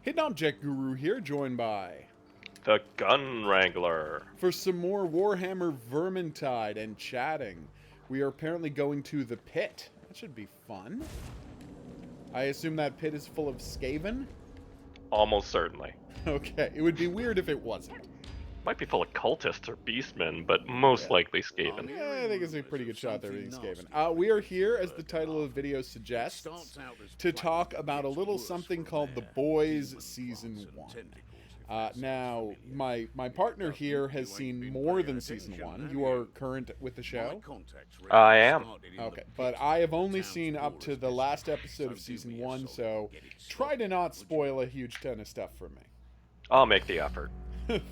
Hidden Object Guru here, joined by... The Gun Wrangler. For some more Warhammer Vermintide and chatting. We are apparently going to the pit. That should be fun. I assume that pit is full of Skaven? Almost certainly. Okay, it would be weird if it wasn't. Might be full of cultists or beastmen, but most likely Skaven. Yeah, I think it's a pretty good shot there being Skaven. We are here, as the title of the video suggests, to talk about a little something called The Boys Season 1. Now, my partner here has seen more than Season 1. You are current with the show? I am. Okay, but I have only seen up to the last episode of Season 1, so try to not spoil a huge ton of stuff for me. I'll make the effort.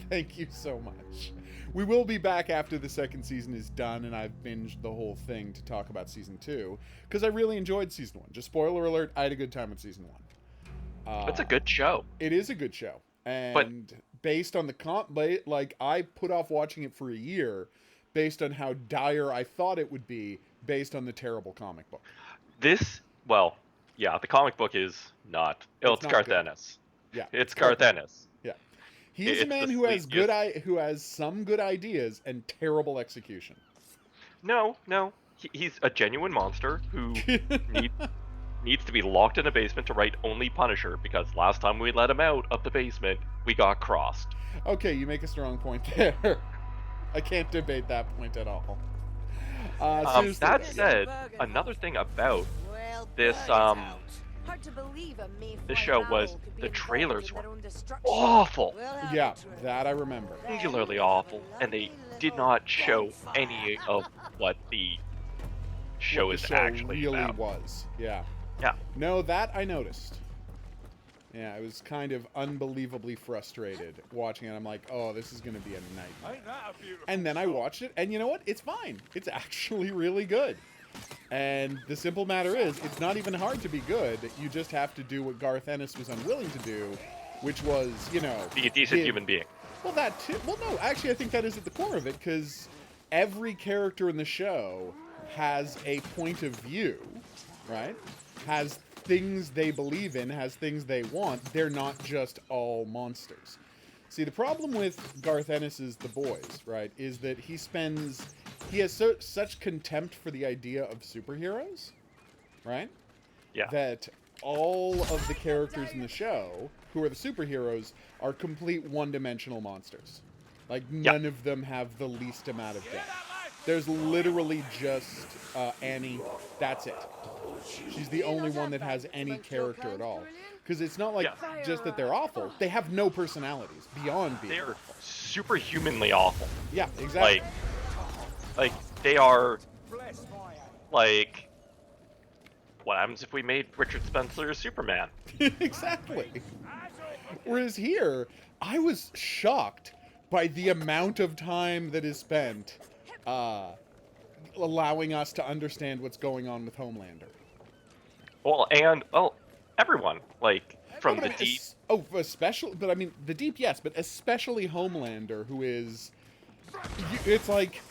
Thank you so much. We will be back after the second season is done and I've binged the whole thing to talk about Season 2, because I really enjoyed Season 1. Just spoiler alert, I had a good time with Season 1. It's a good show. It is a good show. And based on the like, I put off watching it for a year based on how dire I thought it would be based on the terrible comic book. The comic book is not. It's not Garth good. Ennis. Yeah. It's Garth Ennis. Yeah. He's a man who has who has some good ideas and terrible execution. No. He's a genuine monster who needs to be locked in a basement to write only Punisher, because last time we let him out of the basement, we got crossed. Okay, you make a strong point there. I can't debate that point at all. That said, another thing about this this show was the trailers were awful. Yeah, that I remember. Singularly awful, and they did not show any of what the show What is the show actually really about. was. Yeah. Yeah. No, that I noticed. Yeah, I was kind of unbelievably frustrated watching it. I'm like, oh, this is going to be a nightmare. And then I watched it, and you know what? It's fine. It's actually really good. And the simple matter is, it's not even hard to be good. You just have to do what Garth Ennis was unwilling to do, which was, Be a decent human being. Well, that too. Well, no, actually, I think that is at the core of it, because every character in the show has a point of view, right? Has things they believe in, has things they want. They're not just all monsters. See, the problem with Garth Ennis's The Boys, right, is that he has such contempt for the idea of superheroes, right? Yeah. That all of the characters in the show, who are the superheroes, are complete one-dimensional monsters. Like, none of them have the least amount of depth. There's literally just Annie. That's it. She's the only one that has any character at all. Because it's not like just that they're awful. They have no personalities beyond being They're awful. superhumanly awful. Yeah, exactly. Like they are like, what happens if we made Richard Spencer Superman? Exactly. Whereas here, I was shocked by the amount of time that is spent allowing us to understand what's going on with Homelander. Well, everyone, like, from the Deep. Especially, but I mean, the Deep, yes, but especially Homelander, who is, it's like,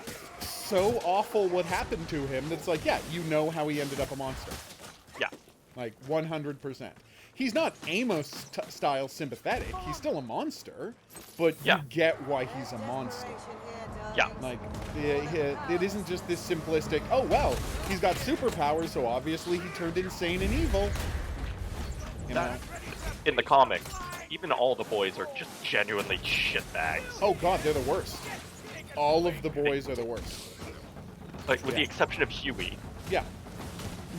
so awful what happened to him, that's like, yeah, you know how he ended up a monster. Yeah. Like, 100%. He's not Amos-style sympathetic, he's still a monster, but you get why he's a monster. Yeah. Like, it isn't just this simplistic, oh, well, he's got superpowers, so obviously he turned insane and evil. You know? In the comics, even all the boys are just genuinely shitbags. Oh, God, they're the worst. All of the boys are the worst. Like, with the exception of Huey. Yeah.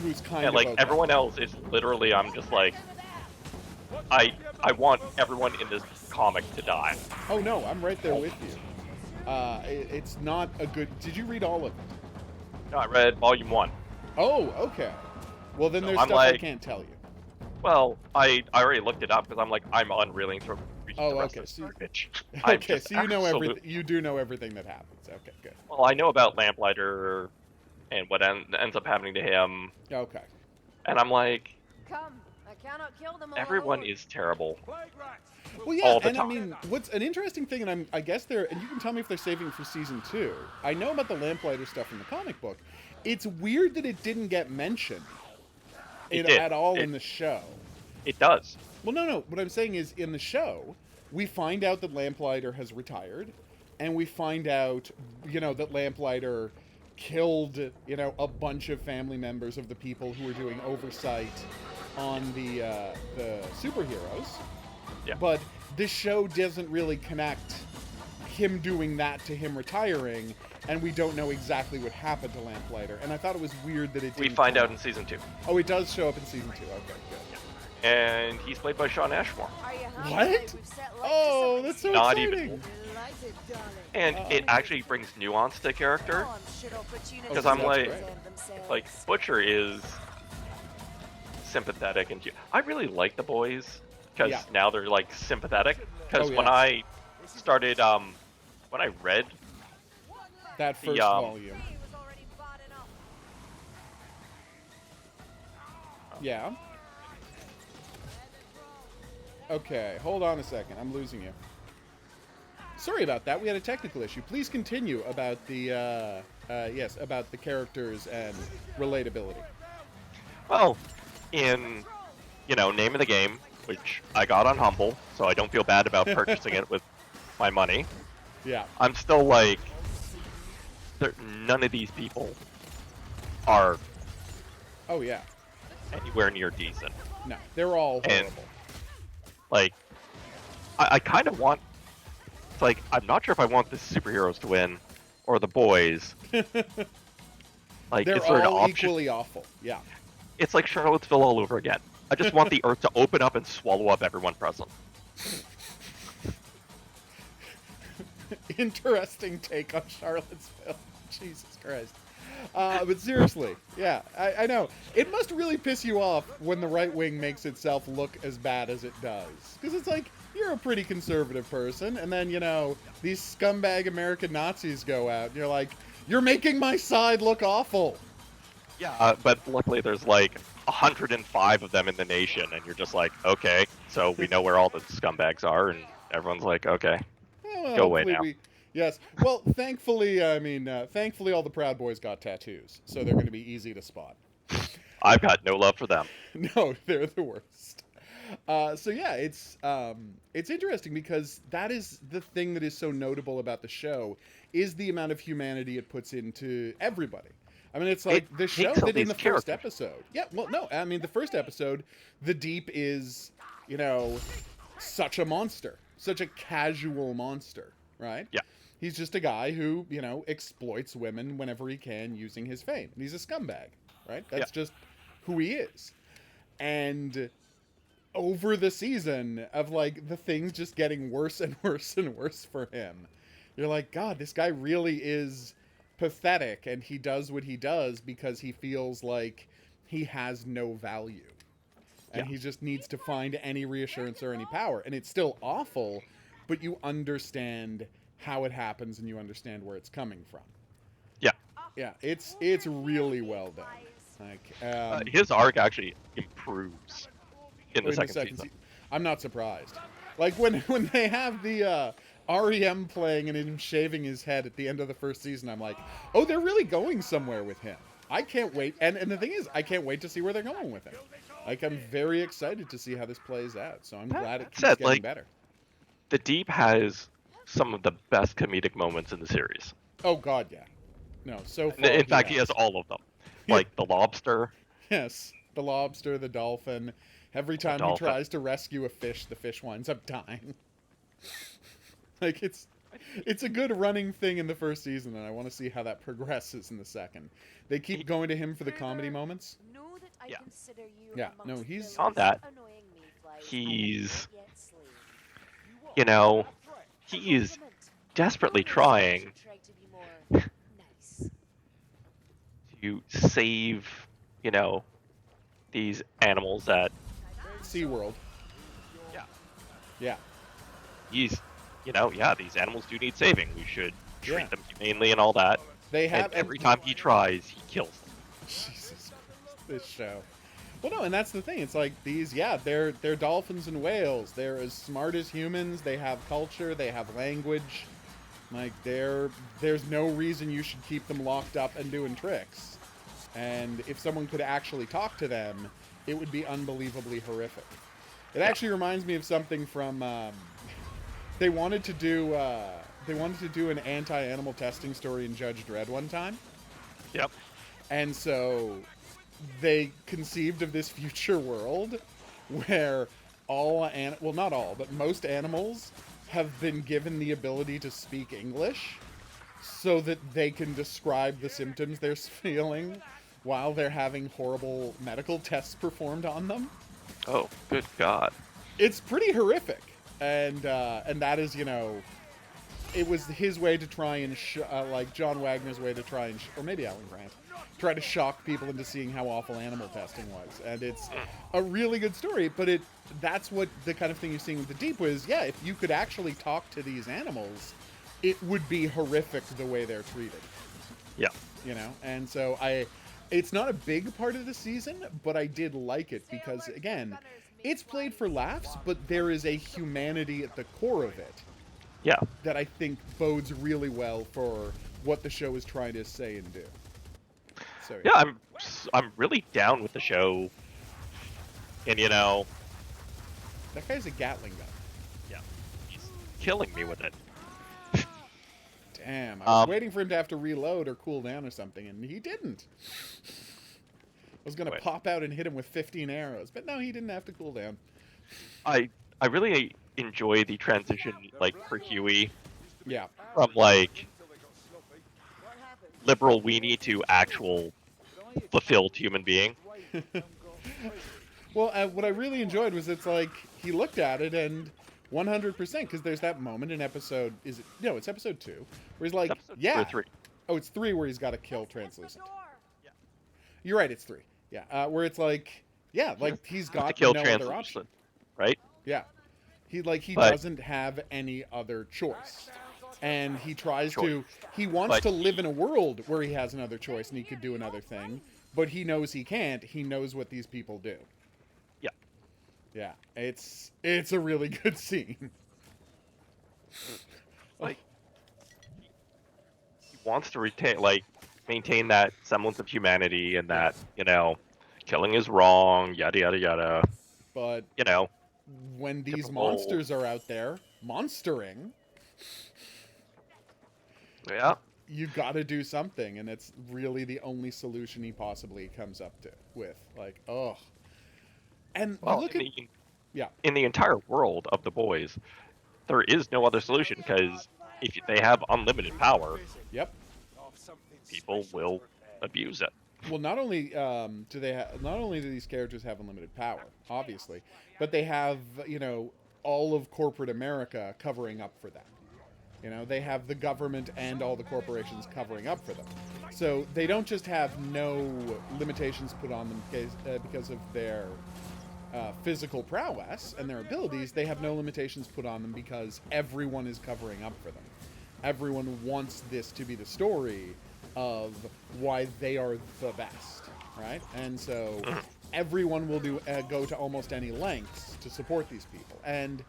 Who's kind of like, okay. everyone else is literally, I'm just like, I want everyone in this comic to die. Oh, no, I'm right there with you. It's not a good... Did you read all of it? No, I read Volume 1. Oh, okay. Well, then there's I'm stuff I like- can't tell you. Well, I already looked it up because I'm like, I'm unwilling to read the rest of this garbage. Okay, so you know everything. You do know everything that happens. Okay, good. Well, I know about Lamplighter and what ends up happening to him. Okay. And I'm like, Come, I cannot kill them all. everyone is terrible. Well, yeah, all the and time. I mean, what's an interesting thing, and I guess and you can tell me if they're saving it for season 2. I know about the Lamplighter stuff in the comic book. It's weird that it didn't get mentioned at all in the show. It does. Well, no. What I'm saying is, in the show, we find out that Lamplighter has retired, and we find out, that Lamplighter killed, a bunch of family members of the people who were doing oversight on the superheroes. Yeah. But this show doesn't really connect him doing that to him retiring, and we don't know exactly what happened to Lamplighter. And I thought it was weird that it We didn't find come out in season 2. Oh, it does show up in season 2. Okay, good. And he's played by Shawn Ashmore. Are you hungry? What? We've set light to Oh, somebody's that's so Not exciting. even- Delighted, darling. And it actually brings nuance to character. Oh, I'm sure opportunities 'Cause I'm like- present themselves. Like, Butcher is sympathetic, and I really like the boys, because Yeah. now they're, like, sympathetic. Because Oh, when yeah. I started, when I read, That first The, volume. He was already bought enough. Yeah. Okay, hold on a second. I'm losing you. Sorry about that. We had a technical issue. Please continue about the about the characters and relatability. well, in, name of the game, which I got on Humble, so I don't feel bad about purchasing it with my money, Yeah. I'm still like, none of these people are Oh yeah. anywhere near decent. No, they're all And- horrible. Like, I kind of want. It's like, I'm not sure if I want the superheroes to win or the boys. Like, They're is there an all option? equally awful. Yeah. It's like Charlottesville all over again. I just want the earth to open up and swallow up everyone present. Interesting take on Charlottesville. Jesus Christ. But seriously, yeah, I know. It must really piss you off when the right wing makes itself look as bad as it does. Because it's like, you're a pretty conservative person, and then, these scumbag American Nazis go out, and you're like, you're making my side look awful. Yeah. But luckily there's like 105 of them in the nation, and you're just like, okay, so we know where all the scumbags are, and everyone's like, okay. Well, Go away hopefully now. Yes. Well, thankfully, thankfully all the Proud Boys got tattoos, so they're going to be easy to spot. I've got no love for them. No, they're the worst. So yeah, it's interesting because that is the thing that is so notable about the show is the amount of humanity it puts into everybody. I mean, it's like It the show takes all that in these the first episode. Yeah, well, no, I mean the first episode, the Deep is, such a monster, such a casual monster, right? Yeah. He's just a guy who, exploits women whenever he can using his fame. And he's a scumbag, right? That's just who he is. And over the season of, like, the things just getting worse and worse and worse for him, you're like, God, this guy really is pathetic, and he does what he does because he feels like he has no value. And he just needs to find any reassurance or any power. And it's still awful, but you understand how it happens and you understand where it's coming from. Yeah. Yeah, it's really well done. Like, His arc actually improves in the second season. I'm not surprised. Like when they have the REM playing and him shaving his head at the end of the first season, I'm like, oh, they're really going somewhere with him. I can't wait. And the thing is, I can't wait to see where they're going with him. Like, I'm very excited to see how this plays out. So I'm glad it keeps said, getting like, better. The Deep has some of the best comedic moments in the series. Oh God, yeah. No, so far. In fact, he has all of them. Like the lobster. Yes, the lobster, the dolphin. Every time he dolphin. tries to rescue a fish, the fish winds up dying. Like it's a good running thing in the first season, and I want to see how that progresses in the second. They keep going to him for the comedy moments. Know that I Yeah. consider you Yeah, no, amongst he's- the On that, least annoying mayflies he's- I yet slay. He is desperately trying Try to be more nice. to save, these animals that SeaWorld. Yeah. Yeah. these animals do need saving. We should treat Yeah. them humanely and all that. They have And every time he tries, he kills them. Jesus Christ, this show. Well, no, and that's the thing. It's like they're dolphins and whales. They're as smart as humans. They have culture. They have language. Like there's no reason you should keep them locked up and doing tricks. And if someone could actually talk to them, it would be unbelievably horrific. It actually reminds me of something from. They wanted to do. They wanted to do an anti-animal testing story in Judge Dredd one time, Yep. and so they conceived of this future world where well, not all, but most animals have been given the ability to speak English so that they can describe the symptoms they're feeling while they're having horrible medical tests performed on them. Oh, good God. It's pretty horrific, and that is, it was his way to try and like John Wagner's way to try and or maybe Alan Grant try to shock people into seeing how awful animal testing was. And it's a really good story, but that's what the kind of thing you're seeing with the Deep was. Yeah, if you could actually talk to these animals, it would be horrific the way they're treated. Yeah. And so it's not a big part of the season, but I did like it because, again, it's played for laughs, but there is a humanity at the core of it Yeah. that I think bodes really well for what the show is trying to say and do. So Yeah, I'm really down with the show. And that guy's a Gatling gun. yeah, he's killing me with it. Damn, I was waiting for him to have to reload or cool down or something, and he didn't. I was gonna pop out and hit him with 15 arrows, but no, he didn't have to cool down. I really enjoy the transition, like, for Huey Yeah. from, like, liberal weenie to actual fulfilled human being. Well, what I really enjoyed was it's like he looked at it and 100%, because there's that moment in episode, it's episode 2, where he's like, Episode yeah. 2 or 3. Oh, it's 3 where he's got to kill Translucent. You're right, it's 3. Yeah, where it's like, yeah, like he's To got kill no other option. Translucent, right? Yeah. He But- doesn't have any other choice. And he tries Choice. he wants But to live in a world where he has another choice and he could do another thing, but he knows he can't. He knows what these people do. Yeah. Yeah. It's a really good scene. Like, he wants to maintain that semblance of humanity and that, killing is wrong, yada yada yada. But when these Typical. monsters are out there monstering, Yeah. you got to do something, and it's really the only solution he possibly comes up with. Like, oh. And Well, look at yeah. in the entire world of the boys, there is no other solution because if they have unlimited power, Yep. people will abuse it. Well, not only do these characters have unlimited power, obviously, but they have all of corporate America covering up for them. They have the government and all the corporations covering up for them. So they don't just have no limitations put on them because of their physical prowess and their abilities. They have no limitations put on them because everyone is covering up for them. Everyone wants this to be the story of why they are the best, right? And so everyone will go to almost any lengths to support these people. And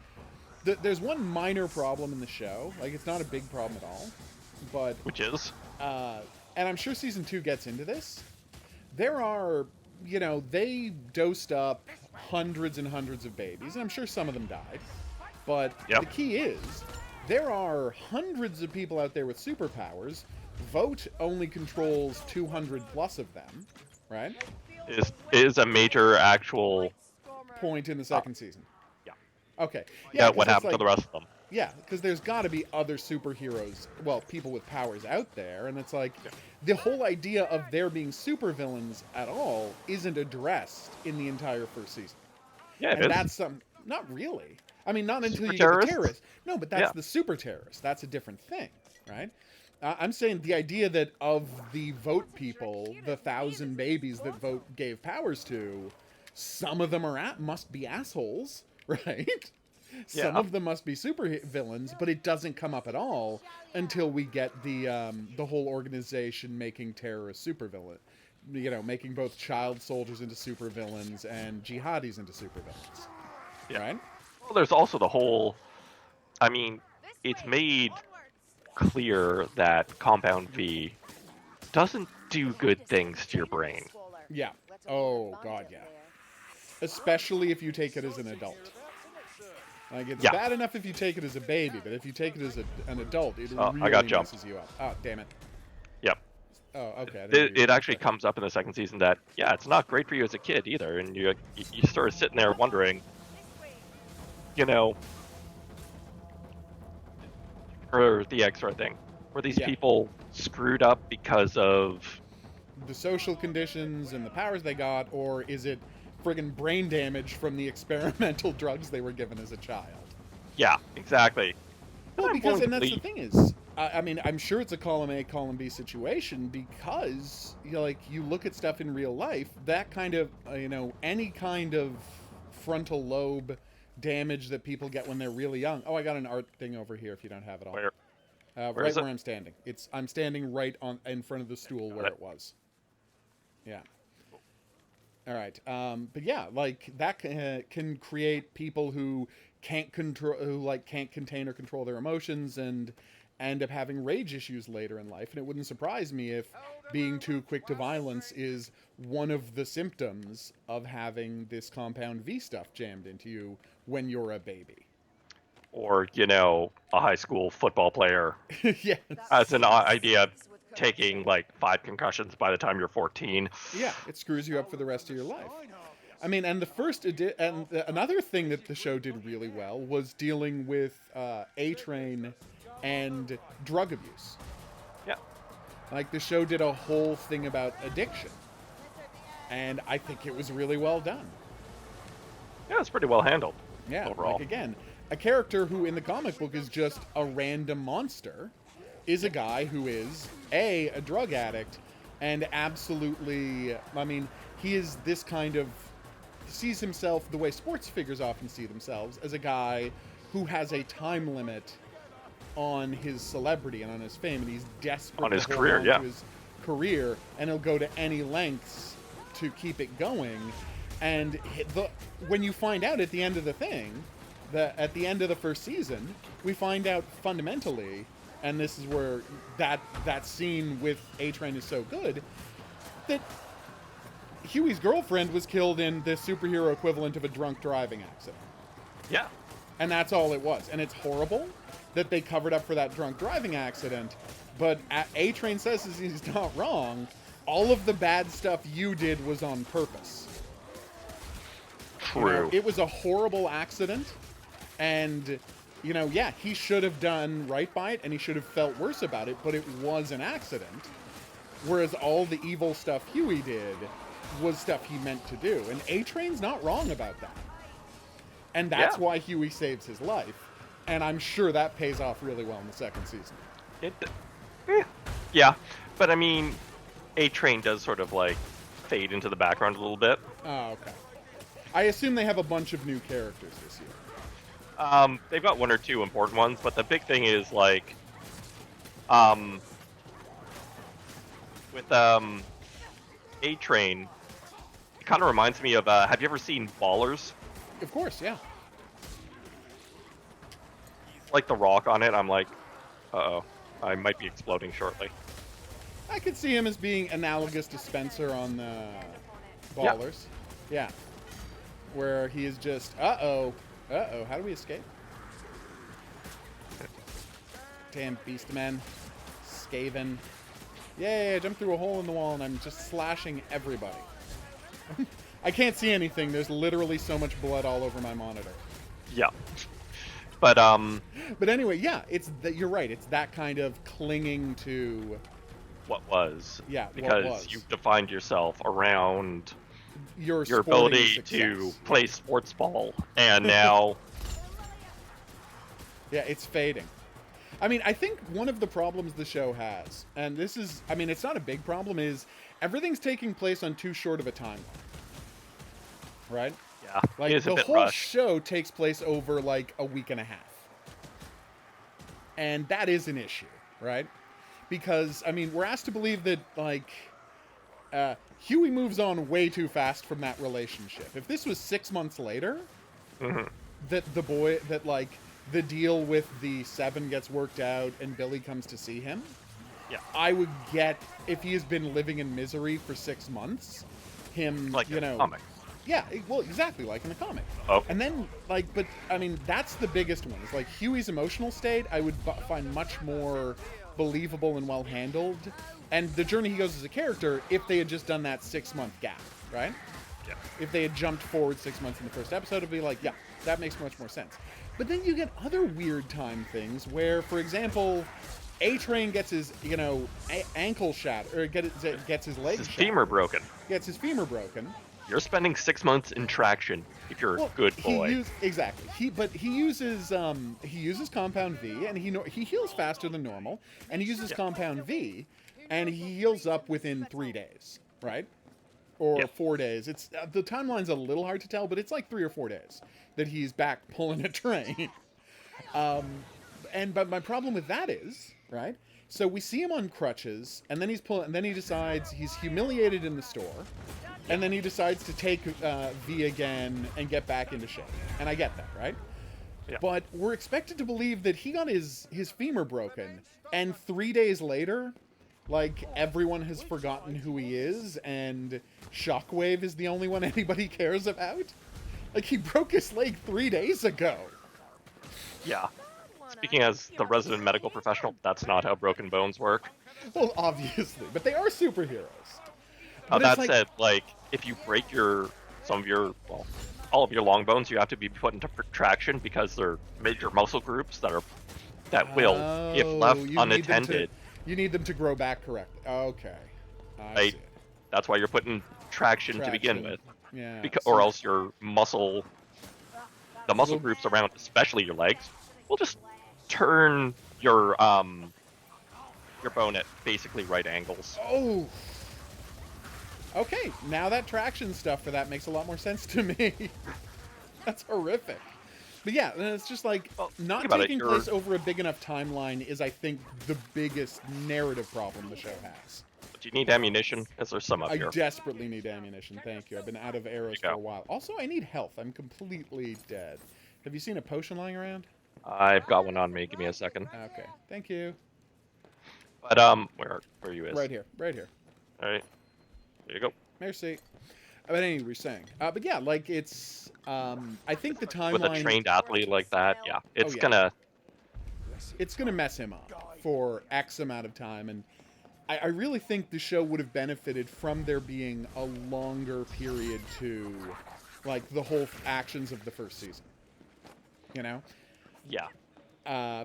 there's one minor problem in the show. Like, it's not a big problem at all, but Which is? and I'm sure season 2 gets into this. There are, they dosed up hundreds and hundreds of babies, and I'm sure some of them died. But Yep. the key is, there are hundreds of people out there with superpowers. Vote only controls 200 plus of them, right? Is a major actual Point in the second season. yeah. Okay. Yeah, 'cause what it's happened to the rest of them? Yeah, because there's got to be other superheroes, well, people with powers out there, and it's like, the whole idea of there being supervillains at all isn't addressed in the entire first season. Yeah, it And is. that's not really. I mean, not until Super you get the terrorists? terrorists. No, but that's Yeah. the super terrorist. That's a different thing, right? I'm saying the idea that of the vote people, the 1,000 babies that vote gave powers to, some of them must be assholes, right? Some Yeah. of them must be super villains, but it doesn't come up at all until we get the whole organization making terrorists supervillain. Making both child soldiers into supervillains and jihadis into supervillains. Yeah. Right? Well, there's also the whole. I mean, it's made clear that Compound V doesn't do good things to your brain. Yeah. Oh, God, yeah. especially if you take it as an adult. Like, it's Yeah. bad enough if you take it as a baby, but if you take it as an adult, it Oh, really I got jumped. messes you up. Oh, damn it. Yep. Oh, okay. I didn't know you It were actually gonna comes up in the second season that, yeah, it's not great for you as a kid either. And you sort of sitting there wondering, you know, or the X-ray thing. Were these Yeah. people screwed up because of... say. The social conditions and the powers they got, or is it friggin' brain damage from the experimental drugs they were given as a child? Yeah, exactly. Well, I'm because, willing and to that's the believe- thing is, I mean, I'm sure it's a column A, column B situation because, you know, like, you look at stuff in real life, that kind of, any kind of frontal lobe damage that people get when they're really young. Oh, I got an art thing over here if you don't have it all. Where? Right is it? where I'm standing. I'm standing right in front of the stool where it. it was. Yeah. All right. But yeah, like that can create people who can't contain or control their emotions and end up having rage issues later in life. And it wouldn't surprise me if being too quick to violence is one of the symptoms of having this compound V stuff jammed into you when you're a baby. Or, you know, a high school football player Yeah. as an idea taking like 5 concussions by the time you're 14. Yeah, it screws you up for the rest of your life. I mean, and another thing that the show did really well was dealing with A-Train and drug abuse. Yeah. Like, the show did a whole thing about addiction. And I think it was really well done. Yeah, it's pretty well handled. Yeah, overall. like, again, a character who in the comic book is just a random monster is a guy who is, a drug addict, and absolutely, I mean, he is this kind of, sees himself the way sports figures often see themselves, as a guy who has a time limit on his celebrity and on his fame, and he's desperate On his to hold career, on yeah. to his career, and he'll go to any lengths to keep it going. And when you find out at the end of the thing, at the end of the first season, we find out fundamentally, and this is where that scene with A-Train is so good, that Huey's girlfriend was killed in the superhero equivalent of a drunk driving accident. Yeah. And that's all it was. And it's horrible that they covered up for that drunk driving accident, but A-Train says he's not wrong. All of the bad stuff you did was on purpose. True. You know, it was a horrible accident, and, you know, yeah, he should have done right by it, and he should have felt worse about it, but it was an accident. Whereas all the evil stuff Huey did was stuff he meant to do. And A-Train's not wrong about that. And that's Yeah. why Huey saves his life. And I'm sure that pays off really well in the second season. Yeah, but I mean, A-Train does sort of like fade into the background a little bit. Oh, okay. I assume they have a bunch of new characters this year. They've got 1 or 2 important ones, but the big thing is like, with A-Train, it kind of reminds me of. Have you ever seen Ballers? Of course, yeah. Like The Rock on it. I'm like, uh-oh, I might be exploding shortly. I could see him as being analogous to Spencer on Ballers. Yeah. Where he is just, uh-oh, how do we escape? Damn Beastmen. Skaven. Yay, I jumped through a hole in the wall and I'm just slashing everybody. I can't see anything. There's literally so much blood all over my monitor. Yeah. But, But anyway, yeah, you're right. It's that kind of clinging to, what was? yeah, what Because was. you've defined yourself around your your sporting ability success. to play sports ball, and now, Yeah, it's fading. I mean, I think one of the problems the show has, and this is, I mean, it's not a big problem, is everything's taking place on too short of a timeline. Right? yeah, Like, it is a the bit whole rushed. show takes place over, like, a week and a half. And that is an issue, right? Because, I mean, we're asked to believe that, like, Huey moves on way too fast from that relationship. If this was 6 months later, Mhm. that the deal with the Seven gets worked out and Billy comes to see him, Yeah. I would get, if he has been living in misery for 6 months, him, Like you a know, comic. Yeah, well, exactly like in the comic. Oh. And then, like, but I mean, that's the biggest one. It's like Huey's emotional state. I would find much more believable and well handled, and the journey he goes as a character if they had just done that 6-month gap, right? Yeah. If they had jumped forward 6 months in the first episode, it'd be like, yeah, that makes much more sense. But then you get other weird time things where, for example, A-Train gets his, ankle shattered, or gets his leg His shattered. femur broken. Gets his femur broken. You're spending 6 months in traction if you're a good boy. Exactly. He uses Compound V, and he heals faster than normal, and he uses Compound V, and he heals up within 3 days, right? Or 4 days. It's the timeline's a little hard to tell, but it's like 3 or 4 days that he's back pulling a train. But my problem with that is, right? So we see him on crutches, and then he decides he's humiliated in the store, and then he decides to take V again and get back into shape. And I get that, right? Yeah. But we're expected to believe that he got his femur broken, and 3 days later, like, everyone has forgotten who he is, and Shockwave is the only one anybody cares about? Like, he broke his leg 3 days ago. Yeah. Speaking as the resident medical professional, that's not how broken bones work. Well, obviously, but they are superheroes. Now, But that it's said, like, if you break all of your long bones, you have to be put into traction because they're major muscle groups that will, if left unattended. You need them to grow back correctly. Okay. I see it. That's why you're put in traction to begin with. Yeah. Or else the muscle groups around, especially your legs, will just turn your bone at basically right angles. Oh. Okay, now that traction stuff for that makes a lot more sense to me. That's horrific. But yeah, it's just like, not taking place over a big enough timeline is, I think, the biggest narrative problem the show has. Do you need ammunition? Because there's some up here. I desperately need ammunition, thank you. I've been out of arrows for a while. Also, I need health. I'm completely dead. Have you seen a potion lying around? I've got one on me. Give me a second. Okay, thank you. But, where are you? Right here, right here. All right. There you go. Merci. But anyway, we were saying. But yeah, like, it's, I think the timeline... With a trained athlete like that, yeah. It's gonna mess him up for X amount of time, and I really think the show would have benefited from there being a longer period to, like, the whole actions of the first season. You know? Yeah.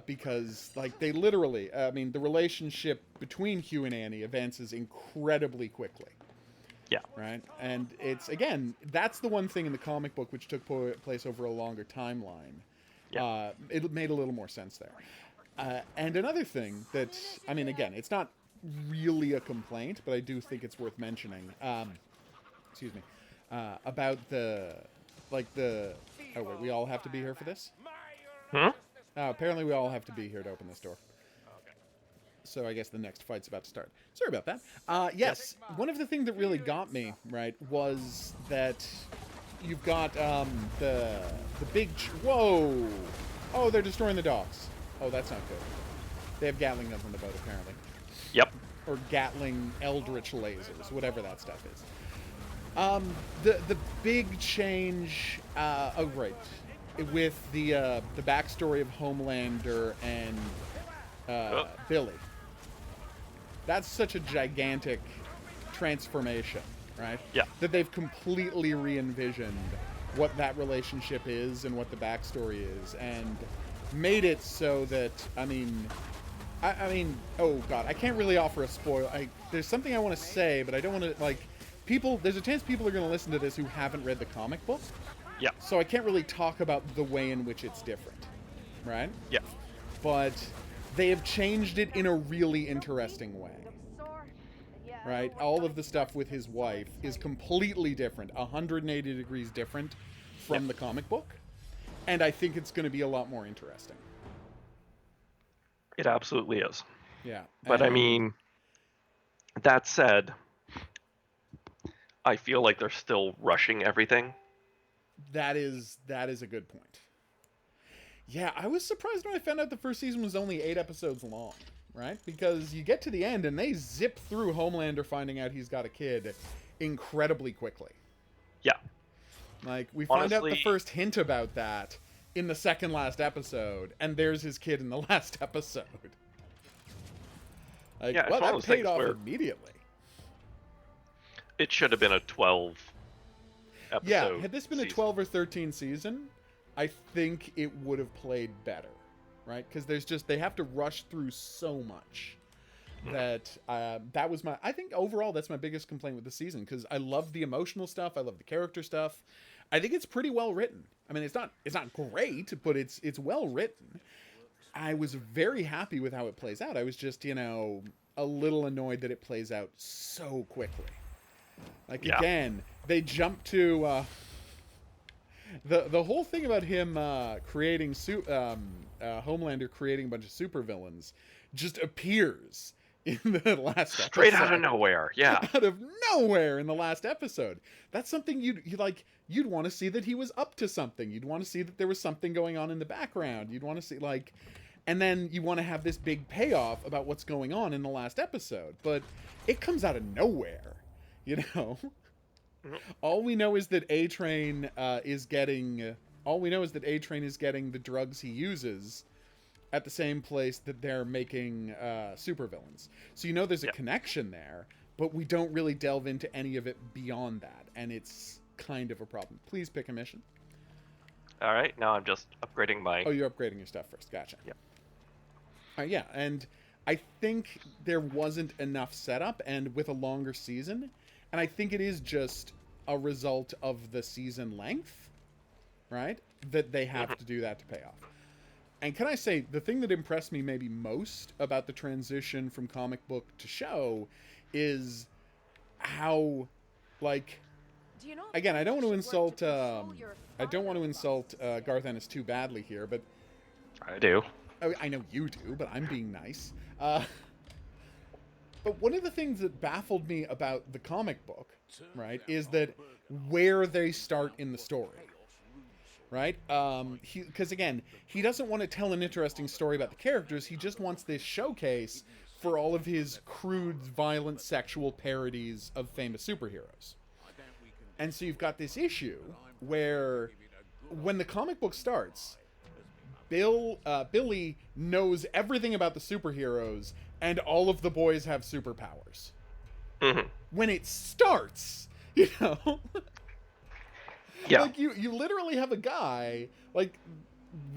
Because, like, they literally, I mean, the relationship between Hugh and Annie advances incredibly quickly. Yeah. Right? And it's, again, that's the one thing in the comic book which took place over a longer timeline. Yeah. It made a little more sense there. And another thing that, I mean, again, it's not really a complaint, but I do think it's worth mentioning. Excuse me. About oh wait, we all have to be here for this? Apparently we all have to be here to open this door. So I guess the next fight's about to start. Sorry about that. Yes, one of the things that really got me, right, was that you've got the big... Whoa! Oh, they're destroying the docks. Oh, that's not good. They have Gatling guns on the boat, apparently. Yep. Or Gatling Eldritch lasers, whatever that stuff is. The big change... oh, right. With the backstory of Homelander and Billy. That's such a gigantic transformation, right? Yeah. That they've completely re-envisioned what that relationship is and what the backstory is, and made it so that, I mean, oh god, I can't really offer a spoil. There's something I want to say, but I don't want to, like, there's a chance people are going to listen to this who haven't read the comic book. Yeah. So I can't really talk about the way in which it's different, right? Yeah. But they have changed it in a really interesting way, right? All of the stuff with his wife is completely different, 180 degrees different from the comic book, and I think it's going to be a lot more interesting. It absolutely is. Yeah. But I mean, that said, I feel like they're still rushing everything. That is a good point. Yeah, I was surprised when I found out the first season was only 8 episodes long, right? Because you get to the end and they zip through Homelander finding out he's got a kid incredibly quickly. Yeah. Like, we find out the Honestly- first hint about that in the second last episode, and there's his kid in the last episode. Like, Yeah, it's well, one of that those paid things off where- immediately. It should have been a 12 episode. Yeah, had this been a season. 12 or 13 season, I think it would have played better, right? Because they have to rush through so much that that was I think overall that's my biggest complaint with the season, because I love the emotional stuff, I love the character stuff. I think it's pretty well written. I mean, it's not great, but it's well written. I was very happy with how it plays out. I was just, a little annoyed that it plays out so quickly. Like, Yeah. again, they jump to the whole thing about him creating Homelander creating a bunch of supervillains just appears in the last Straight out episode. of nowhere. Yeah. Out of nowhere in the last episode. That's something you'd want to see that he was up to something. You'd want to see that there was something going on in the background. You'd want to see and then you want to have this big payoff about what's going on in the last episode. But it comes out of nowhere, All we know is that A-Train is getting the drugs he uses at the same place that they're making supervillains. So there's a connection there, but we don't really delve into any of it beyond that, and it's kind of a problem. Please pick a mission. All right. Now I'm just upgrading my. Oh, you're upgrading your stuff first. Gotcha. Yep. Yeah, and I think there wasn't enough setup, and with a longer season, and I think it is just a result of the season length, right? That they have to do that to pay off. And can I say, the thing that impressed me maybe most about the transition from comic book to show is how, Do you know again, I don't want to you should work insult, control your I don't want to father insult Garth Ennis too badly here, but I do. I know you do, but I'm being nice. But one of the things that baffled me about the comic book, right, is that where they start in the story, right? Because again, he doesn't want to tell an interesting story about the characters. He just wants this showcase for all of his crude, violent, sexual parodies of famous superheroes. And so you've got this issue where, when the comic book starts, Billy knows everything about the superheroes, and all of the boys have superpowers. Mm-hmm. When it starts, Yeah. like you literally have a guy,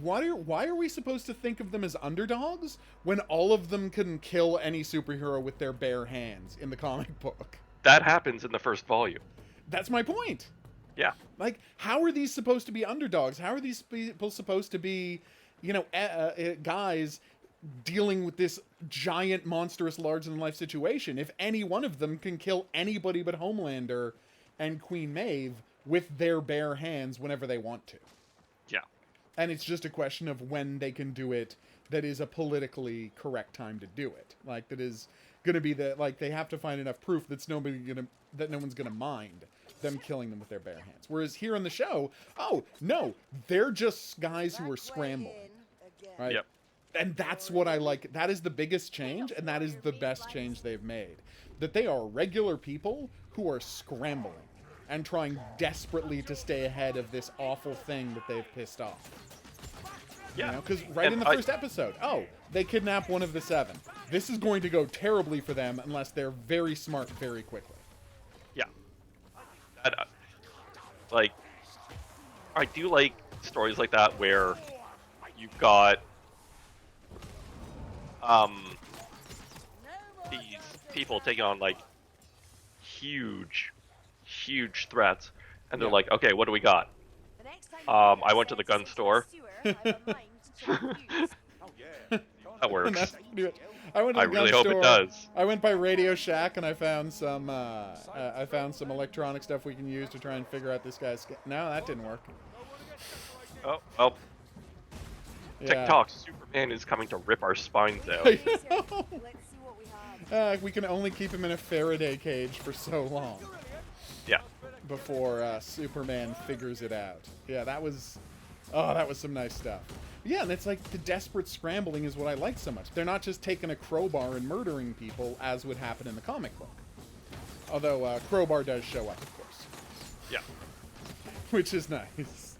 why are we supposed to think of them as underdogs when all of them can kill any superhero with their bare hands in the comic book? That happens in the first volume. That's my point. Yeah. How are these supposed to be underdogs? How are these people supposed to be, guys dealing with this giant, monstrous, larger-than-life situation if any one of them can kill anybody but Homelander and Queen Maeve with their bare hands whenever they want to? Yeah. And it's just a question of when they can do it that is a politically correct time to do it. That is going to be they have to find enough proof that no one's going to mind them killing them with their bare hands. Whereas here on the show, oh, no, they're just guys who are scrambling, right? Yep. And that's what I like. That is the biggest change, and that is the best change they've made. That they are regular people who are scrambling and trying desperately to stay ahead of this awful thing that they've pissed off. Yeah. Because right And in the first episode, they kidnap one of the 7. This is going to go terribly for them unless they're very smart very quickly. Yeah. I do like stories like that where you've got these people taking on huge threats, and they're Yeah. like, okay, what do we got? I went to the gun store. That And works. that's do it. I went to I the really gun hope store. it does. I went by Radio Shack and I found some electronic stuff we can use to try and figure out this guy's. No, that didn't work. Oh, well, Yeah. TikTok, Superman is coming to rip our spines out. Let's see what we have. We can only keep him in a Faraday cage for so long Yeah. before Superman figures it out. Yeah, that was some nice stuff. Yeah, and it's the desperate scrambling is what I like so much. They're not just taking a crowbar and murdering people as would happen in the comic book. Although Crowbar does show up, of course. Yeah. which is nice.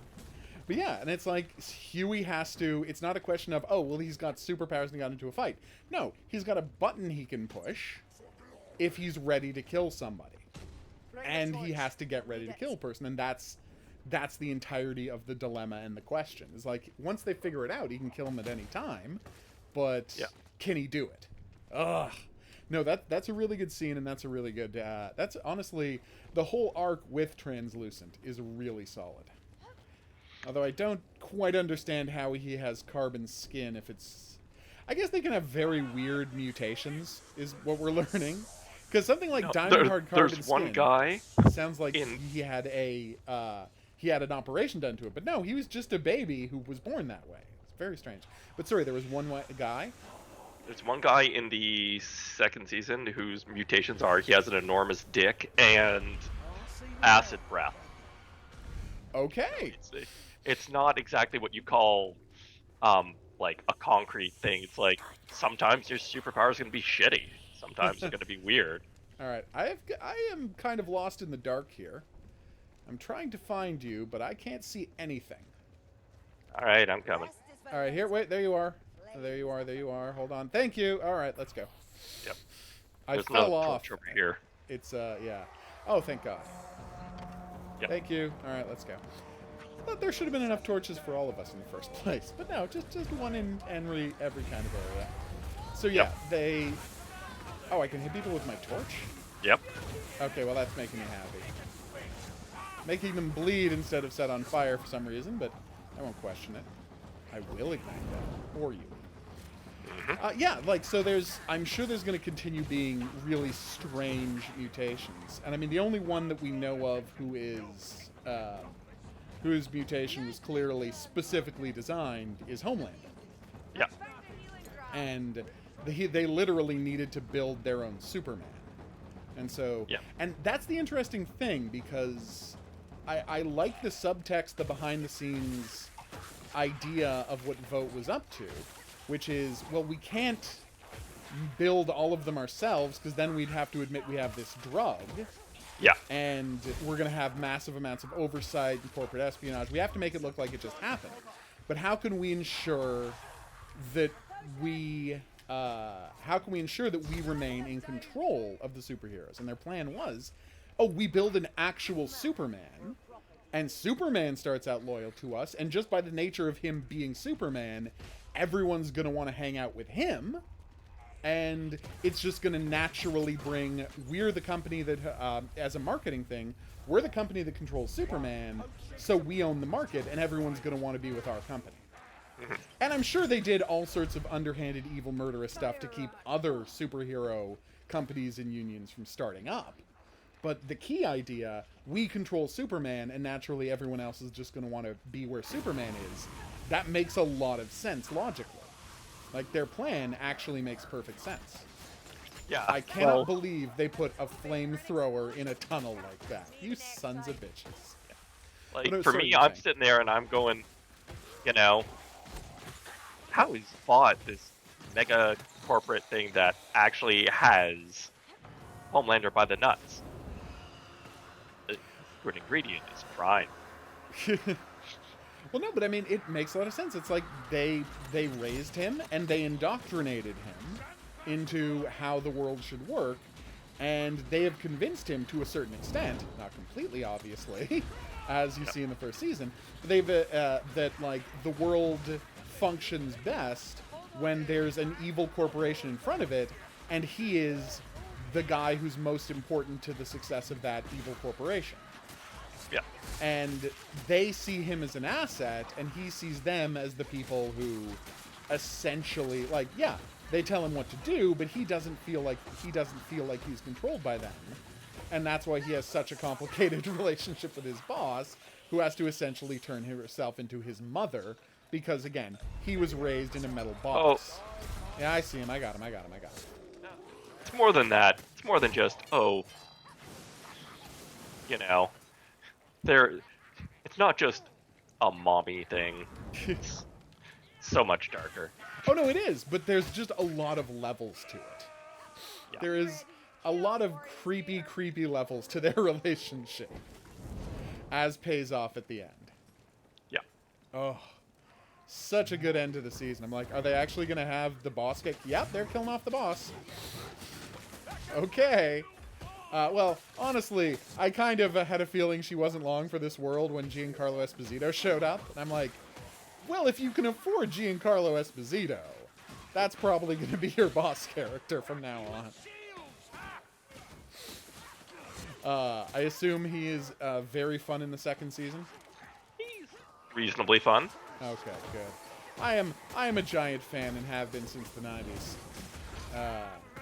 But yeah, and it's like Huey has to. It's not a question of, oh, well, he's got superpowers and he got into a fight. No, he's got a button he can push if he's ready to kill somebody, and he has to get ready to kill a person, and that's the entirety of the dilemma and the question. Is like once they figure it out, he can kill him at any time, but can he do it? Ugh. No, that's a really good scene, and that's a really good. That's honestly the whole arc with Translucent is really solid. Although I don't quite understand how he has carbon skin. If it's, I guess they can have very weird mutations, is what we're learning. Because something like Diamond Hard carbon there's skin one guy sounds like he had an operation done to it, but no, he was just a baby who was born that way. It's very strange. But sorry, there was one guy. There's one guy in the second season whose mutations are he has an enormous dick and acid breath. Okay. It's not exactly what you call like a concrete thing. It's like sometimes your superpower is going to be shitty. Sometimes it's going to be weird. All right, I am kind of lost in the dark here. I'm trying to find you, but I can't see anything. All right, I'm coming. All right, here, wait, there you are. There you are. Hold on. Thank you. All right, let's go. Yep. I There's fell no off. torch over here. It's yeah. Oh, thank God. Yep. Thank you. All right, let's go. I thought there should have been enough torches for all of us in the first place, but no, just one in every kind of area. So yeah, they. Oh, I can hit people with my torch? Yep. Okay, well that's making me happy. Making them bleed instead of set on fire for some reason, but I won't question it. I will ignite that for you. Yeah, like, so I'm sure there's going to continue being really strange mutations. And I mean, the only one that we know of whose mutation was clearly specifically designed is Homelander. Yeah. And they literally needed to build their own Superman. And so, and that's the interesting thing, because I like the subtext, the behind-the-scenes idea of what Vogt was up to, which is, well, we can't build all of them ourselves, because then we'd have to admit we have this drug. Yeah. And we're going to have massive amounts of oversight and corporate espionage. We have to make it look like it just happened. But how can we ensure that we remain in control of the superheroes? And their plan was, we build an actual Superman, and Superman starts out loyal to us, and just by the nature of him being Superman, everyone's going to want to hang out with him, and it's just going to naturally bring, we're the company that, as a marketing thing, we're the company that controls Superman, so we own the market, and everyone's going to want to be with our company. And I'm sure they did all sorts of underhanded, evil, murderous stuff to keep other superhero companies and unions from starting up. But the key idea, we control Superman, and naturally everyone else is just going to want to be where Superman is, that makes a lot of sense logically. Like, their plan actually makes perfect sense. Yeah. I cannot believe they put a flamethrower in a tunnel like that. You sons of bitches. Like, for me, I'm sitting there and I'm going, how he's bought this mega corporate thing that actually has Homelander by the nuts. The secret ingredient is crime. Well, no, but I mean, it makes a lot of sense. It's like they raised him and they indoctrinated him into how the world should work, and they have convinced him to a certain extent, not completely, obviously, as you see in the first season, they've that like the world functions best when there's an evil corporation in front of it, and he is the guy who's most important to the success of that evil corporation. Yeah. And they see him as an asset, and he sees them as the people who essentially, like, yeah, they tell him what to do, but he doesn't feel like he's controlled by them. And that's why he has such a complicated relationship with his boss, who has to essentially turn herself into his mother, because, again, he was raised in a metal box. Oh. Yeah, I see him. I got him. It's more than that. It's more than just, it's not just a mommy thing. It's so much darker. Oh, no, it is, but there's just a lot of levels to it. Yeah. There is a lot of creepy levels to their relationship. as pays off at the end. Yeah. Oh, such a good end to the season. I'm like, are they actually going to have the boss get... Yep, they're killing off the boss. Okay. Well, honestly, I kind of had a feeling she wasn't long for this world when Giancarlo Esposito showed up. And I'm like, well, if you can afford Giancarlo Esposito, that's probably going to be your boss character from now on. I assume he is very fun in the second season. He's reasonably fun. Okay, good. I am a giant fan and have been since the 90s.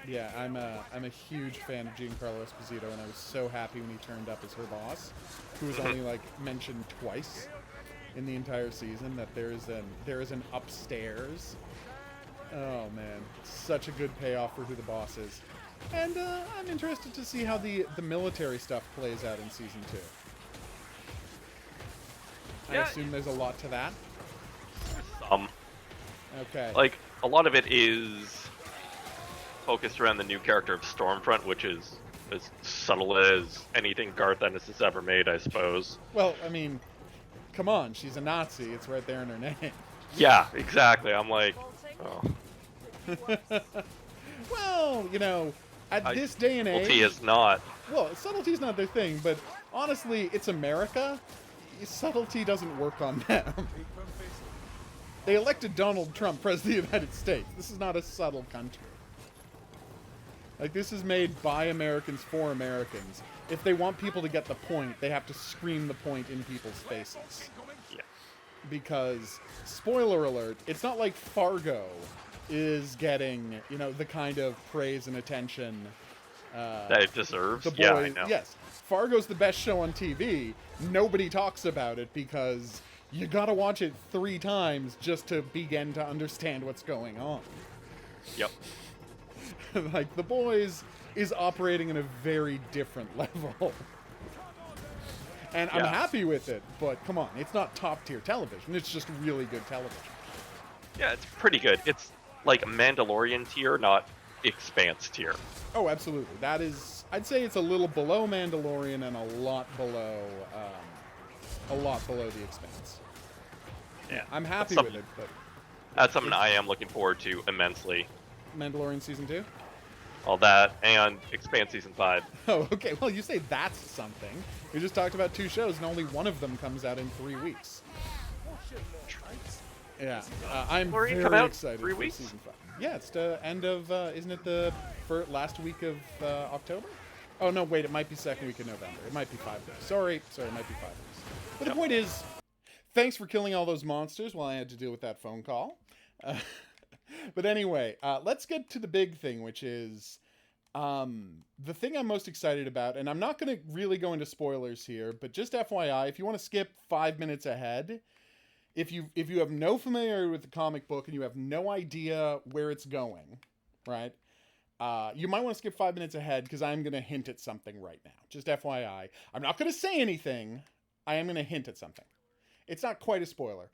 Yeah, I'm a huge fan of Giancarlo Esposito, and I was so happy when he turned up as her boss, who was only like mentioned twice in the entire season. That there is an upstairs. Oh man, such a good payoff for who the boss is, and I'm interested to see how the military stuff plays out in season 2. Yeah. I assume there's a lot to that. Okay. Like, a lot of it is focused around the new character of Stormfront, which is as subtle as anything Garth Ennis has ever made, I suppose. Well, I mean, come on, she's a Nazi. It's right there in her name. Yeah, exactly. I'm like, oh. Well, you know, at this day and age... Subtlety is not. Well, subtlety's not their thing, but honestly, it's America. Subtlety doesn't work on them. They elected Donald Trump president of the United States. This is not a subtle country. Like, this is made by Americans for Americans. If they want people to get the point, they have to scream the point in people's faces. Yeah. Because, spoiler alert, it's not like Fargo is getting, you know, the kind of praise and attention That it deserves. the boys. Yeah, I know. Yes, Fargo's the best show on TV. Nobody talks about it because you gotta watch it 3 times just to begin to understand what's going on. Yep. Like, The Boys is operating in a very different level. And I'm Yeah. happy with it, but come on, it's not top-tier television. It's just really good television. Yeah, it's pretty good. It's like Mandalorian tier, not Expanse tier. Oh, absolutely. That is... I'd say it's a little below Mandalorian and a lot below The Expanse. Yeah. I'm happy That's with it, but... That's something I am looking forward to immensely. Mandalorian Season 2? All that, and Expanse Season 5. Oh, okay. Well, you say that's something. We just talked about 2 shows, and only one of them comes out in 3 weeks. Yeah, I'm Mandalorian very come out excited 3 for weeks? Season 5. Yeah, it's the end of, isn't it the last week of October? Oh, no, wait, it might be second week of November. It might be 5 weeks. Sorry, it might be 5 weeks. But the point is, thanks for killing all those monsters while I had to deal with that phone call. But anyway, let's get to the big thing, which is the thing I'm most excited about, and I'm not going to really go into spoilers here, but just FYI, if you want to skip 5 minutes ahead, if you have no familiarity with the comic book and you have no idea where it's going, right? You might want to skip 5 minutes ahead because I'm going to hint at something right now. Just FYI. I'm not going to say anything. I am going to hint at something. It's not quite a spoiler.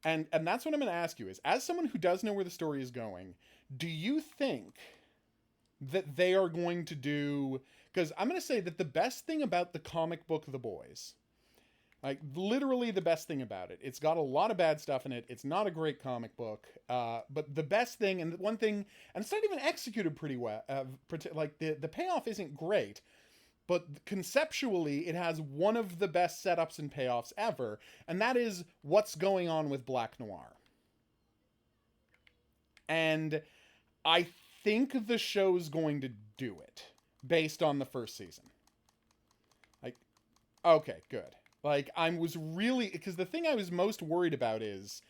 And that's what I'm going to ask you is, as someone who does know where the story is going, do you think that they are going to do... Because I'm going to say that the best thing about the comic book The Boys, like literally the best thing about it, it's got a lot of bad stuff in it. It's not a great comic book. But the best thing, and one thing, and it's not even executed pretty well, like the payoff isn't great, but conceptually, it has one of the best setups and payoffs ever, and that is what's going on with Black Noir. And I think the show's going to do it, based on the first season. Like, okay, good. Like, I was really... Because the thing I was most worried about is,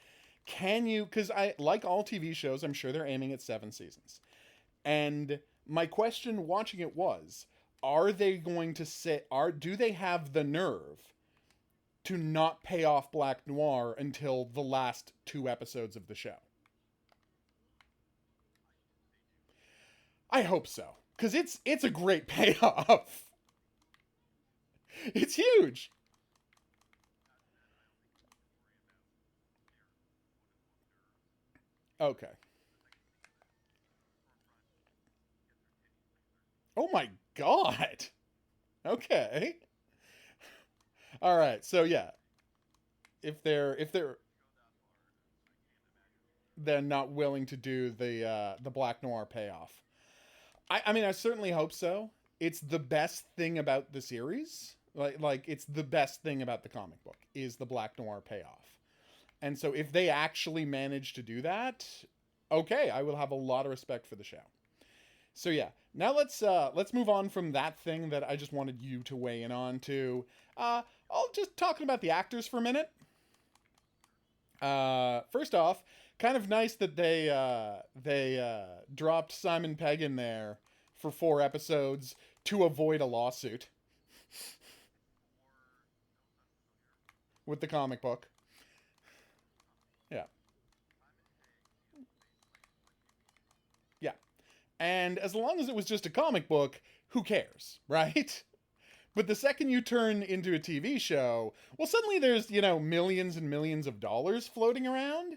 can you... Because like all TV shows, I'm sure they're aiming at 7 seasons. And my question watching it was... Are they going to say, do they have the nerve to not pay off Black Noir until the last 2 episodes of the show? I hope so, because it's a great payoff. It's huge. Okay. Oh my God. Okay. All right, so yeah, if they're not willing to do the Black Noir payoff, I mean, I certainly hope so. It's the best thing about the series. Like it's the best thing about the comic book is the Black Noir payoff. And so if they actually manage to do that, okay, I will have a lot of respect for the show. So yeah, now let's move on from that thing that I just wanted you to weigh in on to I'll just talking about the actors for a minute. First off, kind of nice that they dropped Simon Pegg in there for 4 episodes to avoid a lawsuit with the comic book. Yeah. Yeah. And as long as it was just a comic book, who cares, right? But the second you turn into a TV show, well, suddenly there's, millions and millions of dollars floating around.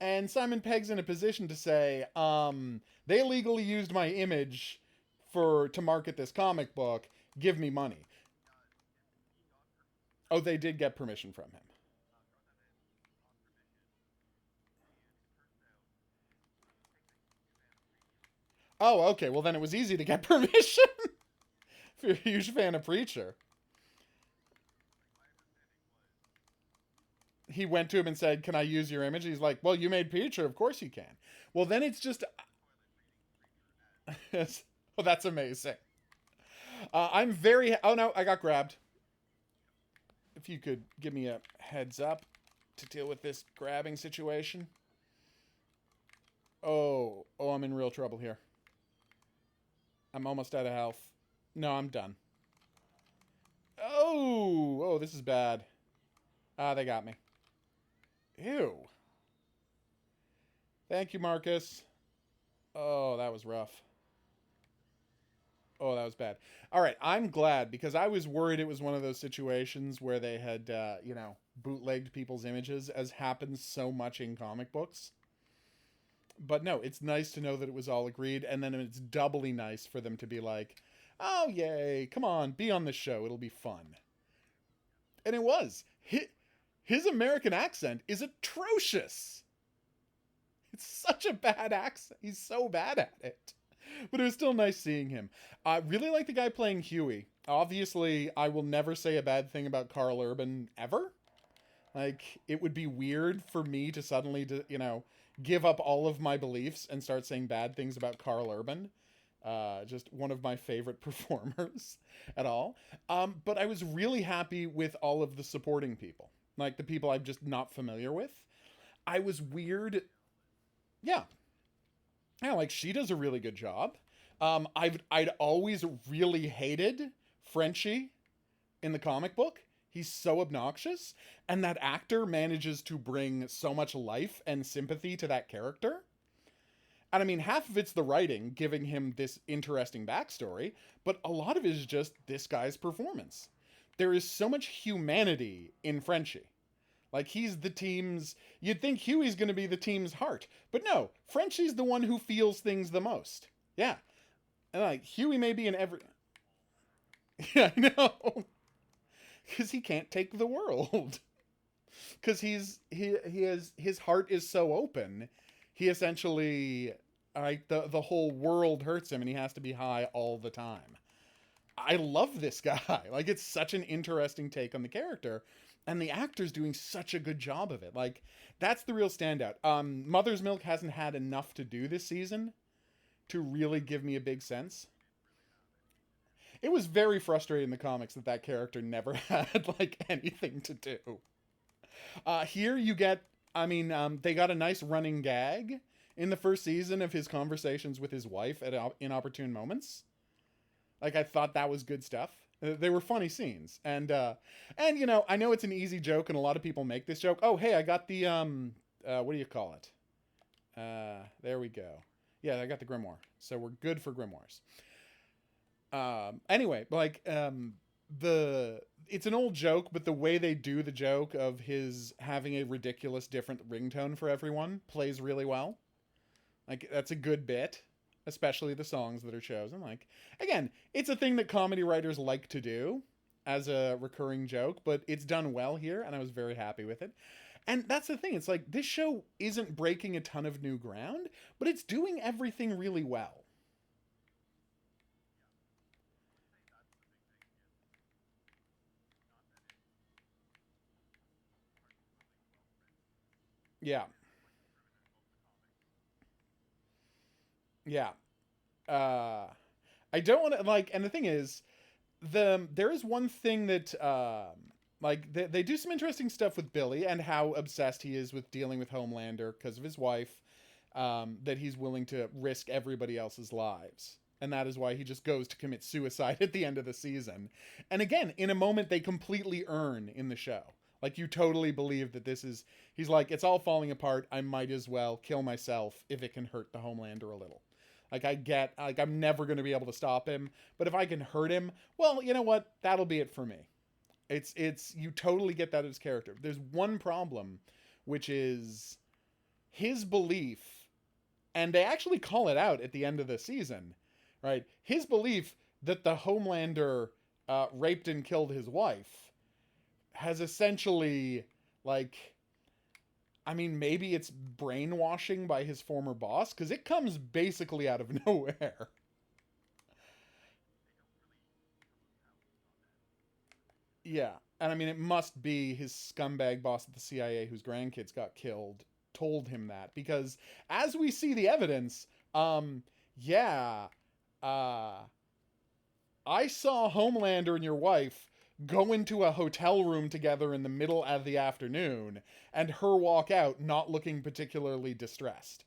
And Simon Pegg's in a position to say, they illegally used my image to market this comic book. Give me money. Oh, they did get permission from him. Oh, okay. Well, then it was easy to get permission. If you're a huge fan of Preacher. He went to him and said, "Can I use your image?" He's like, "Well, you made Preacher. Of course you can." Well, then it's just... Oh, that's amazing. I'm very... Oh, no, I got grabbed. If you could give me a heads up to deal with this grabbing situation. Oh, I'm in real trouble here. I'm almost out of health. No, I'm done. Oh, this is bad. They got me. Ew. Thank you, Marcus. Oh, that was rough. Oh, that was bad. All right, I'm glad, because I was worried it was one of those situations where they had, bootlegged people's images, as happens so much in comic books. But no, it's nice to know that it was all agreed, and then it's doubly nice for them to be like, "Oh, yay, come on, be on the show, it'll be fun." And it was. His American accent is atrocious. It's such a bad accent. He's so bad at it. But it was still nice seeing him. I really like the guy playing Huey. Obviously, I will never say a bad thing about Karl Urban ever. Like, it would be weird for me to suddenly, give up all of my beliefs and start saying bad things about Karl Urban. Just one of my favorite performers at all. But I was really happy with all of the supporting people. Like, the people I'm just not familiar with. I was weird. Yeah. Yeah, like, she does a really good job. I'd always really hated Frenchie in the comic book. He's so obnoxious. And that actor manages to bring so much life and sympathy to that character. And I mean, half of it's the writing, giving him this interesting backstory, but a lot of it is just this guy's performance. There is so much humanity in Frenchie. Like, he's the team's... You'd think Huey's going to be the team's heart. But no, Frenchie's the one who feels things the most. Yeah. And, like, Huey may be in every... Yeah, I know. Because he can't take the world. Because his heart is so open. He essentially... Like, the whole world hurts him, and he has to be high all the time. I love this guy. Like, it's such an interesting take on the character. And the actor's doing such a good job of it. Like, that's the real standout. Mother's Milk hasn't had enough to do this season to really give me a big sense. It was very frustrating in the comics that character never had, like, anything to do. Here you get, they got a nice running gag in the first season of his conversations with his wife at inopportune moments. Like, I thought that was good stuff. They were funny scenes. And I know it's an easy joke, and a lot of people make this joke. Oh, hey, I got the, what do you call it? There we go. Yeah, I got the grimoire. So we're good for grimoires. Anyway, like, it's an old joke, but the way they do the joke of his having a ridiculous different ringtone for everyone plays really well. Like, that's a good bit. Especially the songs that are chosen. Like, again, it's a thing that comedy writers like to do. as a recurring joke, but it's done well here, and I was very happy with it. And that's the thing. It's like this show isn't breaking a ton of new ground, but it's doing everything really well. Yeah. Yeah. I don't want to like, and the thing is, there is one thing that like they do some interesting stuff with Billy and how obsessed he is with dealing with Homelander because of his wife, that he's willing to risk everybody else's lives. And that is why he just goes to commit suicide at the end of the season. And again, in a moment they completely earn in the show. Like, you totally believe that this is... He's like, it's all falling apart. I might as well kill myself if it can hurt the Homelander a little. Like, I get... Like, I'm never going to be able to stop him. But if I can hurt him, well, you know what? That'll be it for me. It's... You totally get that as his character. There's one problem, which is his belief... And they actually call it out at the end of the season, right? His belief that the Homelander raped and killed his wife has essentially, like, I mean, maybe it's brainwashing by his former boss, because it comes basically out of nowhere. Yeah, and I mean, it must be his scumbag boss at the CIA whose grandkids got killed told him that, because as we see the evidence, yeah, I saw Homelander and your wife go into a hotel room together in the middle of the afternoon and her walk out not looking particularly distressed.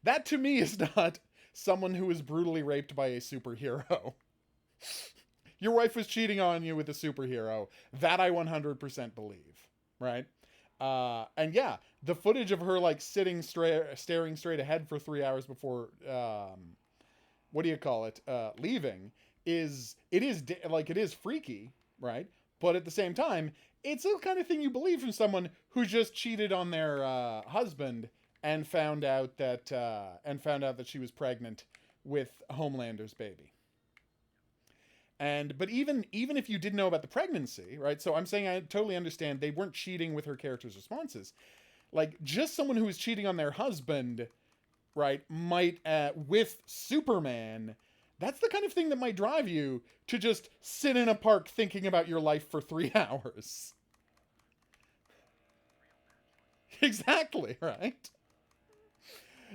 That to me is not someone who was brutally raped by a superhero. Your wife was cheating on you with a superhero. That I 100% believe, right? And yeah, the footage of her like staring straight ahead for 3 hours before, what do you call it? Leaving it is freaky, right? But at the same time, it's the kind of thing you believe from someone who just cheated on their husband and found out that she was pregnant with Homelander's baby. But even if you didn't know about the pregnancy, right? So I'm saying I totally understand they weren't cheating with her character's responses. Like, just someone who is cheating on their husband, right, might, with Superman, that's the kind of thing that might drive you to just sit in a park thinking about your life for 3 hours. Exactly, right?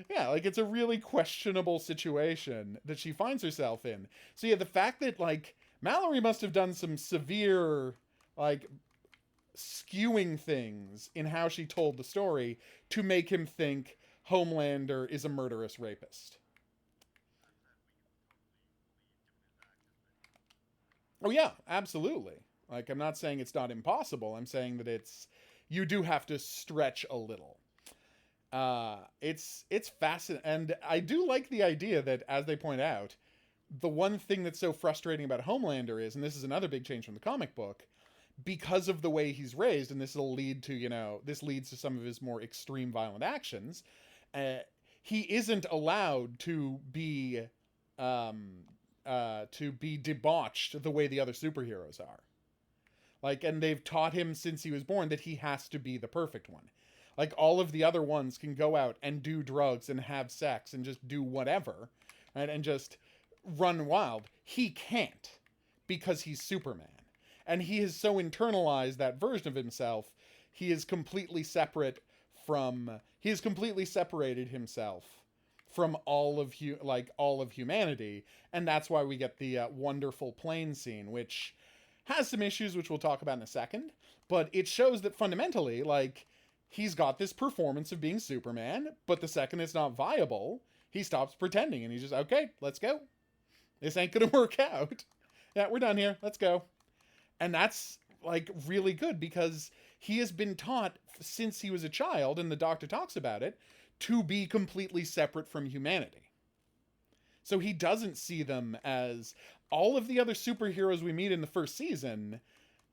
Yeah, like, it's a really questionable situation that she finds herself in. So yeah, the fact that, like, Mallory must have done some severe, like, skewing things in how she told the story to make him think Homelander is a murderous rapist. Oh yeah, absolutely. Like, I'm not saying it's not impossible. I'm saying that you do have to stretch a little. It's fascinating, and I do like the idea that, as they point out, the one thing that's so frustrating about Homelander is, and this is another big change from the comic book, because of the way he's raised, and this leads to some of his more extreme violent actions, he isn't allowed to be debauched the way the other superheroes are. Like, and they've taught him since he was born that he has to be the perfect one. Like, all of the other ones can go out and do drugs and have sex and just do whatever, right? And just run wild. He can't, because he's Superman. And he has so internalized that version of himself, he has completely separated himself from all of humanity, and that's why we get the wonderful plane scene, which has some issues, which we'll talk about in a second, but it shows that fundamentally, like, he's got this performance of being Superman, but the second it's not viable, he stops pretending, and he's just, okay, let's go. This ain't gonna work out. Yeah, we're done here. Let's go. And that's, like, really good, because he has been taught since he was a child, and the Doctor talks about it, to be completely separate from humanity. So he doesn't see them as all of the other superheroes we meet in the first season,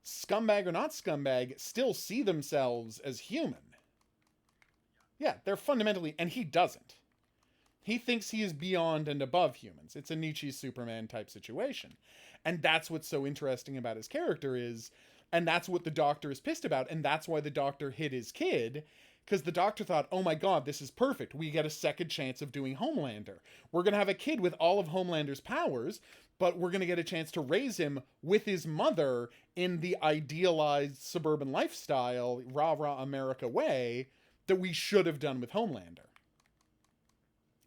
scumbag or not scumbag, still see themselves as human. Yeah, they're fundamentally, and he doesn't. He thinks he is beyond and above humans. It's a Nietzsche Superman type situation. And that's what's so interesting about his character is, and that's what the Doctor is pissed about, and that's why the Doctor hid his kid, because the Doctor thought, oh my god, this is perfect. We get a second chance of doing Homelander. We're going to have a kid with all of Homelander's powers, but we're going to get a chance to raise him with his mother in the idealized suburban lifestyle, rah-rah America way, that we should have done with Homelander.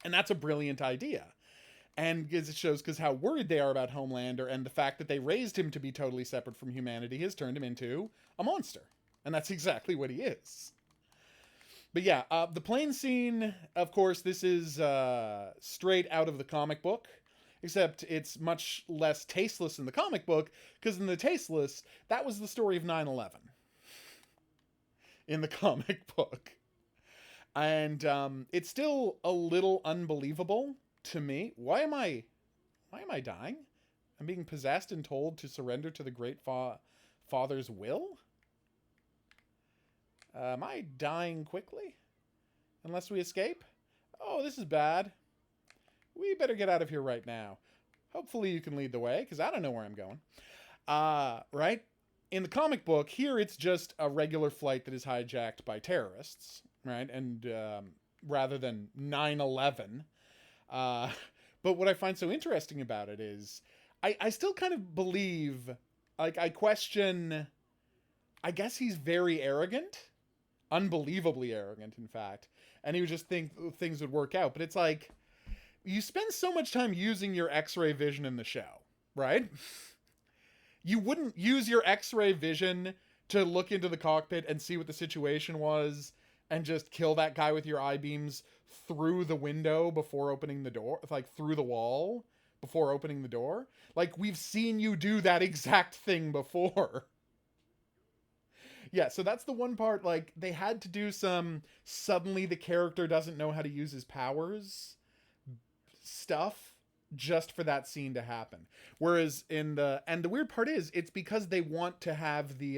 And that's a brilliant idea. And it shows because how worried they are about Homelander, and the fact that they raised him to be totally separate from humanity has turned him into a monster. And that's exactly what he is. But yeah, the plane scene, of course, this is straight out of the comic book. Except it's much less tasteless in the comic book, because in the tasteless, that was the story of 9/11. In the comic book. And it's still a little unbelievable to me. Why am I dying? I'm being possessed and told to surrender to the Great Father's will? Am I dying quickly? Unless we escape? Oh, this is bad. We better get out of here right now. Hopefully you can lead the way, because I don't know where I'm going. Right? In the comic book, here it's just a regular flight that is hijacked by terrorists, right? And rather than 9/11. But what I find so interesting about it is, I still kind of believe, like, I question, I guess he's very arrogant. Unbelievably arrogant, in fact. And he would just think things would work out. But it's like, you spend so much time using your X-ray vision in the show, right? You wouldn't use your X-ray vision to look into the cockpit and see what the situation was and just kill that guy with your eye beams through the window before opening the door, like through the wall before opening the door. Like, we've seen you do that exact thing before. Yeah, so that's the one part, like, they had to do some suddenly the character doesn't know how to use his powers stuff just for that scene to happen. Whereas in the weird part is, it's because they want to have the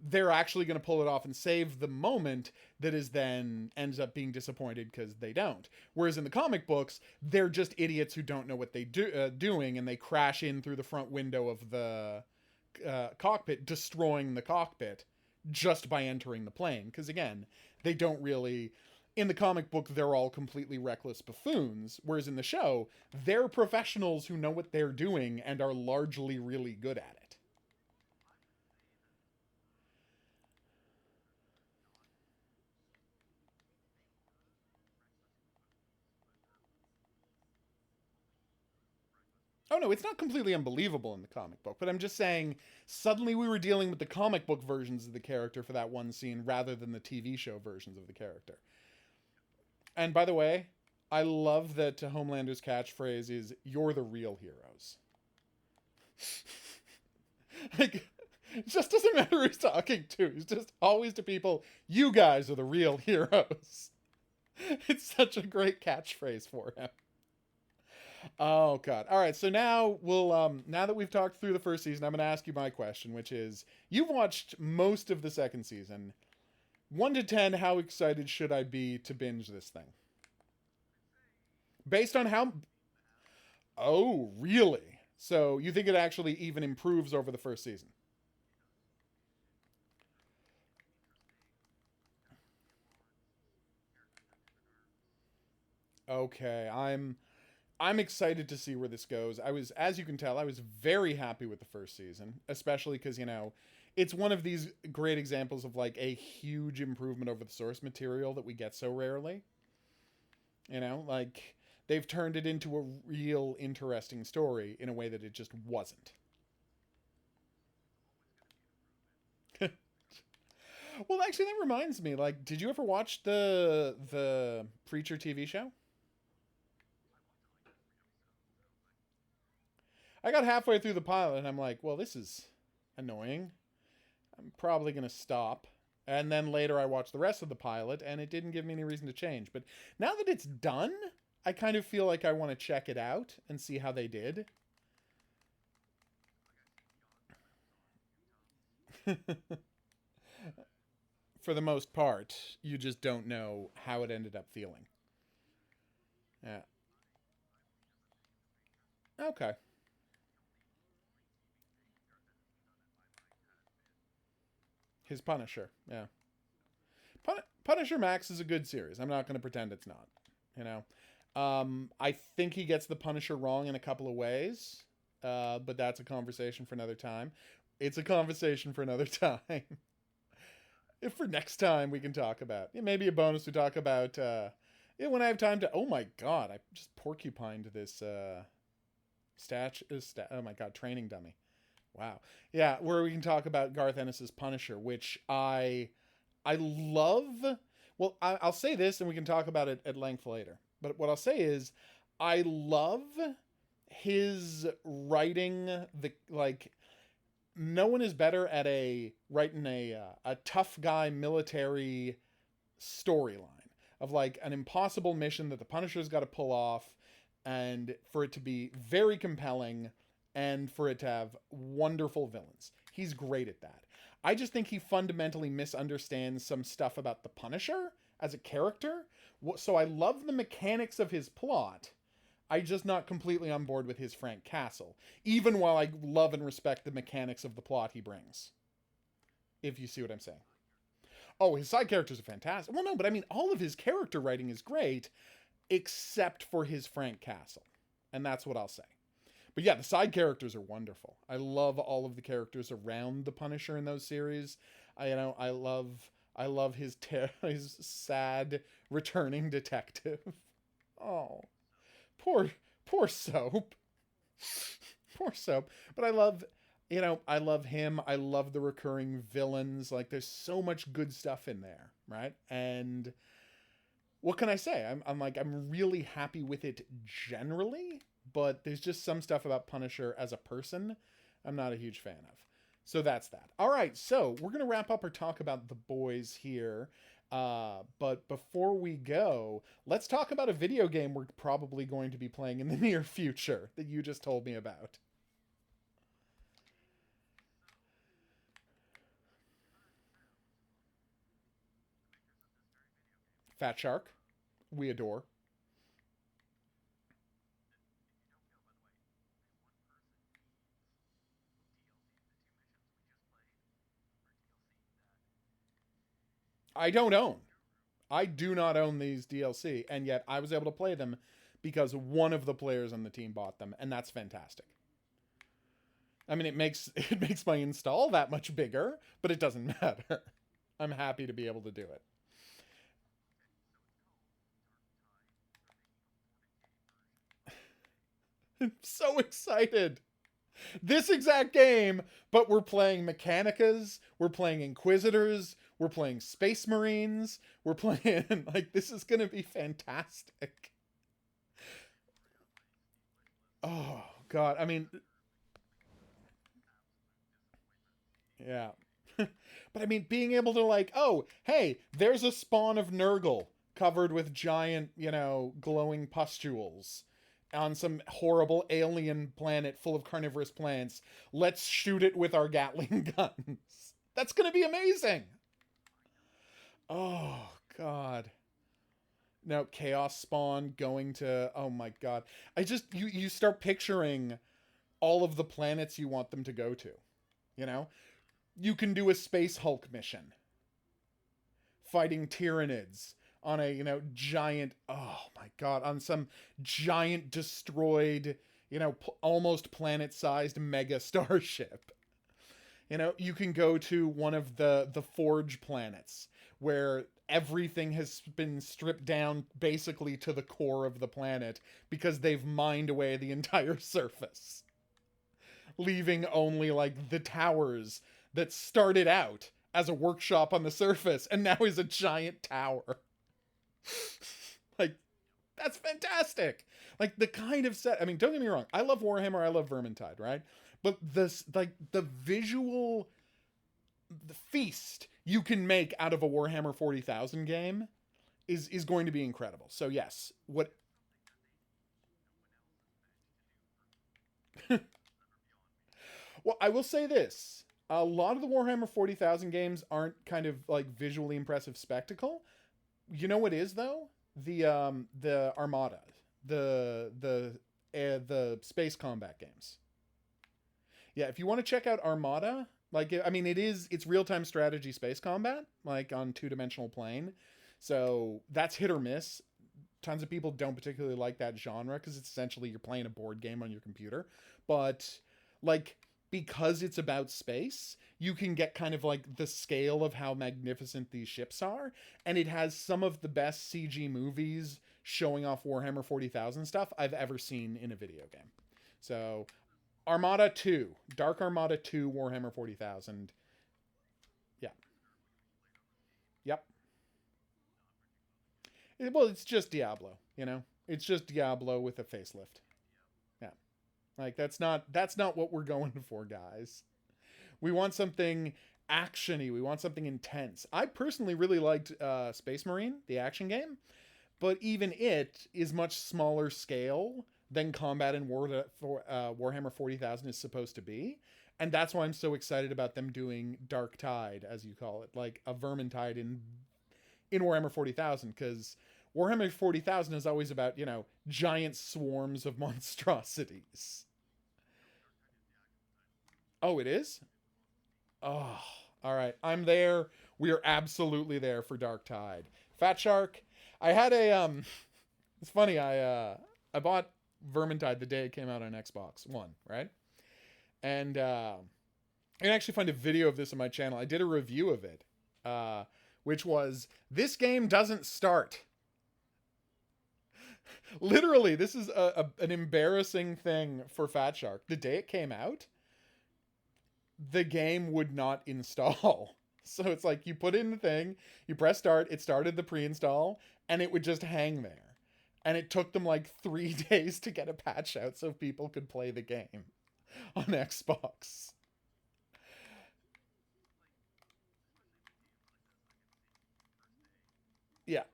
they're actually going to pull it off and save the moment that is then ends up being disappointed because they don't. Whereas in the comic books, they're just idiots who don't know what they doing, and they crash in through the front window of the cockpit, destroying the cockpit just by entering the plane. Because again, they don't really, in the comic book, they're all completely reckless buffoons, whereas in the show, they're professionals who know what they're doing and are largely really good at it. Oh no, it's not completely unbelievable in the comic book, but I'm just saying, suddenly we were dealing with the comic book versions of the character for that one scene rather than the TV show versions of the character. And by the way, I love that Homelander's catchphrase is, "You're the real heroes." Like, it just doesn't matter who he's talking to. He's just always to people, you guys are the real heroes. It's such a great catchphrase for him. Oh god. All right, so now we'll now that we've talked through the first season, I'm going to ask you my question, which is, you've watched most of the second season. 1 to 10, how excited should I be to binge this thing? Based on how... Oh, really? So you think it actually even improves over the first season? Okay, I'm excited to see where this goes. As you can tell, I was very happy with the first season, especially because, you know, it's one of these great examples of, like, a huge improvement over the source material that we get so rarely. You know, like, they've turned it into a real interesting story in a way that it just wasn't. Well, actually, that reminds me, like, did you ever watch the Preacher TV show? I got halfway through the pilot and I'm like, well, this is annoying. I'm probably going to stop. And then later I watched the rest of the pilot and it didn't give me any reason to change. But now that it's done, I kind of feel like I want to check it out and see how they did. for the most part. You just don't know how it ended up feeling. Yeah. Okay. His Punisher, yeah. Punisher Max is a good series. I'm not going to pretend it's not. You know, I think he gets the Punisher wrong in a couple of ways, but that's a conversation for another time. It's a conversation for another time. If for next time we can talk about, maybe a bonus we talk about. When I have time to. Oh my god, I just porcupined this oh my god, training dummy. Wow. Yeah, where we can talk about Garth Ennis's Punisher, which I love. Well, I'll say this, and we can talk about it at length later. But what I'll say is, I love his writing. No one is better at writing a tough guy military storyline of like an impossible mission that the Punisher's got to pull off, and for it to be very compelling, and for it to have wonderful villains. He's great at that. I just think he fundamentally misunderstands some stuff about the Punisher as a character. So I love the mechanics of his plot. I'm just not completely on board with his Frank Castle, even while I love and respect the mechanics of the plot he brings. If you see what I'm saying. Oh, his side characters are fantastic. Well, no, but I mean, all of his character writing is great, except for his Frank Castle. And that's what I'll say. But yeah, the side characters are wonderful. I love all of the characters around the Punisher in those series. I love his his sad returning detective. Oh, poor Soap. Poor Soap. But I love him. I love the recurring villains. Like, there's so much good stuff in there, right? And what can I say? I'm really happy with it generally. But there's just some stuff about Punisher as a person I'm not a huge fan of. So that's that. All right, so we're going to wrap up our talk about The Boys here. But before we go, let's talk about a video game we're probably going to be playing in the near future that you just told me about. Fat Shark, we adore. I don't own. I do not own these DLC, and yet I was able to play them because one of the players on the team bought them, and that's fantastic. I mean, it makes my install that much bigger, but it doesn't matter. I'm happy to be able to do it. I'm so excited. This exact game, but we're playing Mechanicas, we're playing Inquisitors, we're playing Space Marines, we're playing, like, this is going to be fantastic. Oh, God, I mean, yeah. But I mean, being able to, like, oh, hey, there's a spawn of Nurgle covered with giant, glowing pustules on some horrible alien planet full of carnivorous plants. Let's shoot it with our Gatling guns. That's going to be amazing. Oh, God. Now, Chaos Spawn going to... Oh, my God. You start picturing all of the planets you want them to go to. You can do a Space Hulk mission. Fighting Tyranids. On a, giant, oh my God, on some giant destroyed, almost planet-sized mega starship. You can go to one of the Forge planets where everything has been stripped down basically to the core of the planet because they've mined away the entire surface. Leaving only, like, the towers that started out as a workshop on the surface and now is a giant tower. Like, that's fantastic. Like, the kind of set, I mean, don't get me wrong, I love Warhammer, I love Vermintide, right? But this, like, the visual, the feast you can make out of a Warhammer 40,000 game is going to be incredible. So yes, well, I will say this. A lot of the Warhammer 40,000 games aren't kind of like visually impressive spectacle. You know what is though? The Armada, the space combat games. Yeah, if you want to check out Armada, like I mean, it's real time strategy space combat, like on 2-dimensional plane. So that's hit or miss. Tons of people don't particularly like that genre because it's essentially you're playing a board game on your computer. But like because it's about space, you can get kind of like the scale of how magnificent these ships are, and it has some of the best CG movies showing off Warhammer 40,000 stuff I've ever seen in a video game. So Armada 2, Dark Armada 2 Warhammer 40,000. Yeah. Yep. Well, it's just Diablo, you know? It's just Diablo with a facelift. Yeah. Like that's not what we're going for, guys. We want something actiony. We want something intense. I personally really liked Space Marine, the action game, but even it is much smaller scale than combat in Warhammer 40,000 is supposed to be. And that's why I'm so excited about them doing Dark Tide, as you call it, like a Vermintide in Warhammer 40,000, because Warhammer 40,000 is always about, you know, giant swarms of monstrosities. Oh, it is? Oh, all right. I'm there. We are absolutely there for Dark Tide. Fat Shark. I had a it's funny. I bought Vermintide the day it came out on Xbox One, right? And I can actually find a video of this on my channel. I did a review of it, which was this game doesn't start. Literally, this is an embarrassing thing for Fat Shark. The day it came out, the game would not install. So it's like you put in the thing, you press start, it started the pre-install, and it would just hang there. And it took them like 3 days to get a patch out so people could play the game on Xbox. Yeah.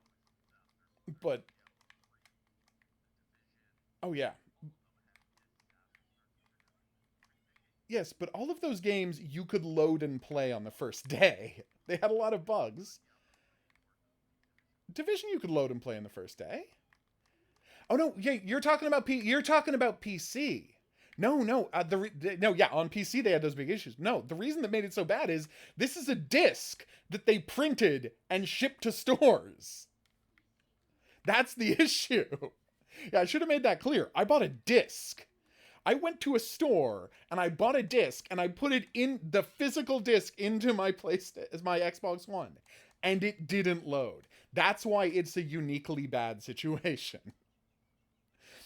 But oh yeah. Yes, but all of those games you could load and play on the first day. They had a lot of bugs. Division you could load and play on the first day. Oh no, yeah, you're talking about PC. No, no, no, yeah, on PC they had those big issues. No, the reason that made it so bad is this is a disc that they printed and shipped to stores. That's the issue. Yeah, I should have made that clear. I bought a disc. I went to a store and I bought a disc and I put it in the physical disc into my Xbox One, and it didn't load. That's why it's a uniquely bad situation.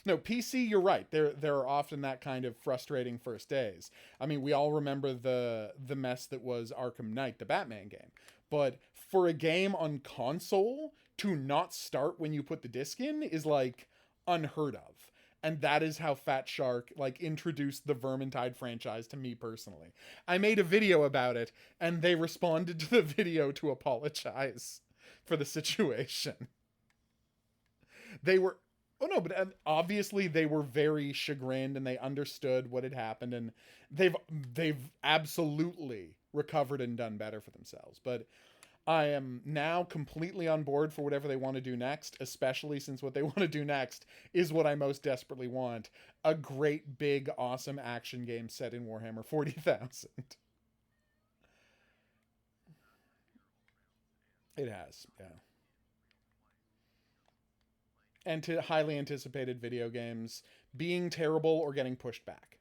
No, PC, you're right. There are often that kind of frustrating first days. I mean, we all remember the mess that was Arkham Knight, the Batman game. But for a game on console to not start when you put the disc in is like unheard of. And that is how Fat Shark like introduced the Vermintide franchise to me personally. I made a video about it and they responded to the video to apologize for the situation. They were oh no, but obviously they were very chagrined and they understood what had happened, and they've absolutely recovered and done better for themselves. But I am now completely on board for whatever they want to do next, especially since what they want to do next is what I most desperately want. A great, big, awesome action game set in Warhammer 40,000. It has, yeah. And to highly anticipated video games being terrible or getting pushed back.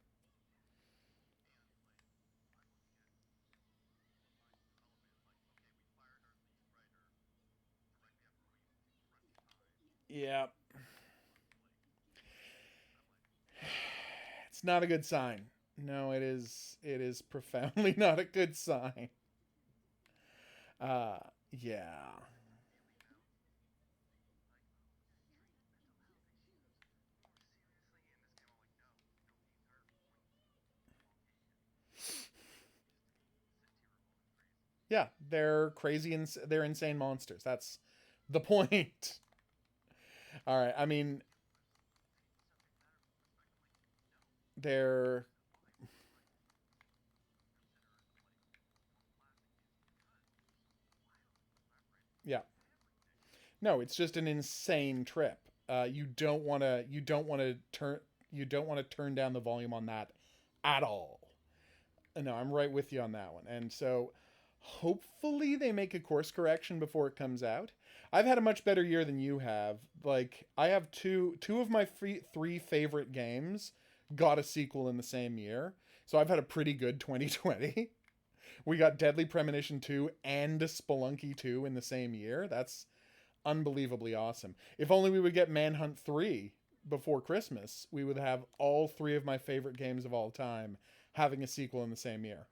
Yeah. It's not a good sign. No, it is profoundly not a good sign. Yeah. Yeah, they're crazy and they're insane monsters. That's the point. All right. I mean, they're No, it's just an insane trip. You don't want to. You don't want to turn. You don't want to turn down the volume on that at all. No, I'm right with you on that one. And so, hopefully, they make a course correction before it comes out. I've had a much better year than you have. Like, I have two of my three favorite games got a sequel in the same year. So I've had a pretty good 2020. We got Deadly Premonition 2 and Spelunky 2 in the same year. That's unbelievably awesome. If only we would get Manhunt 3 before Christmas, we would have all three of my favorite games of all time having a sequel in the same year.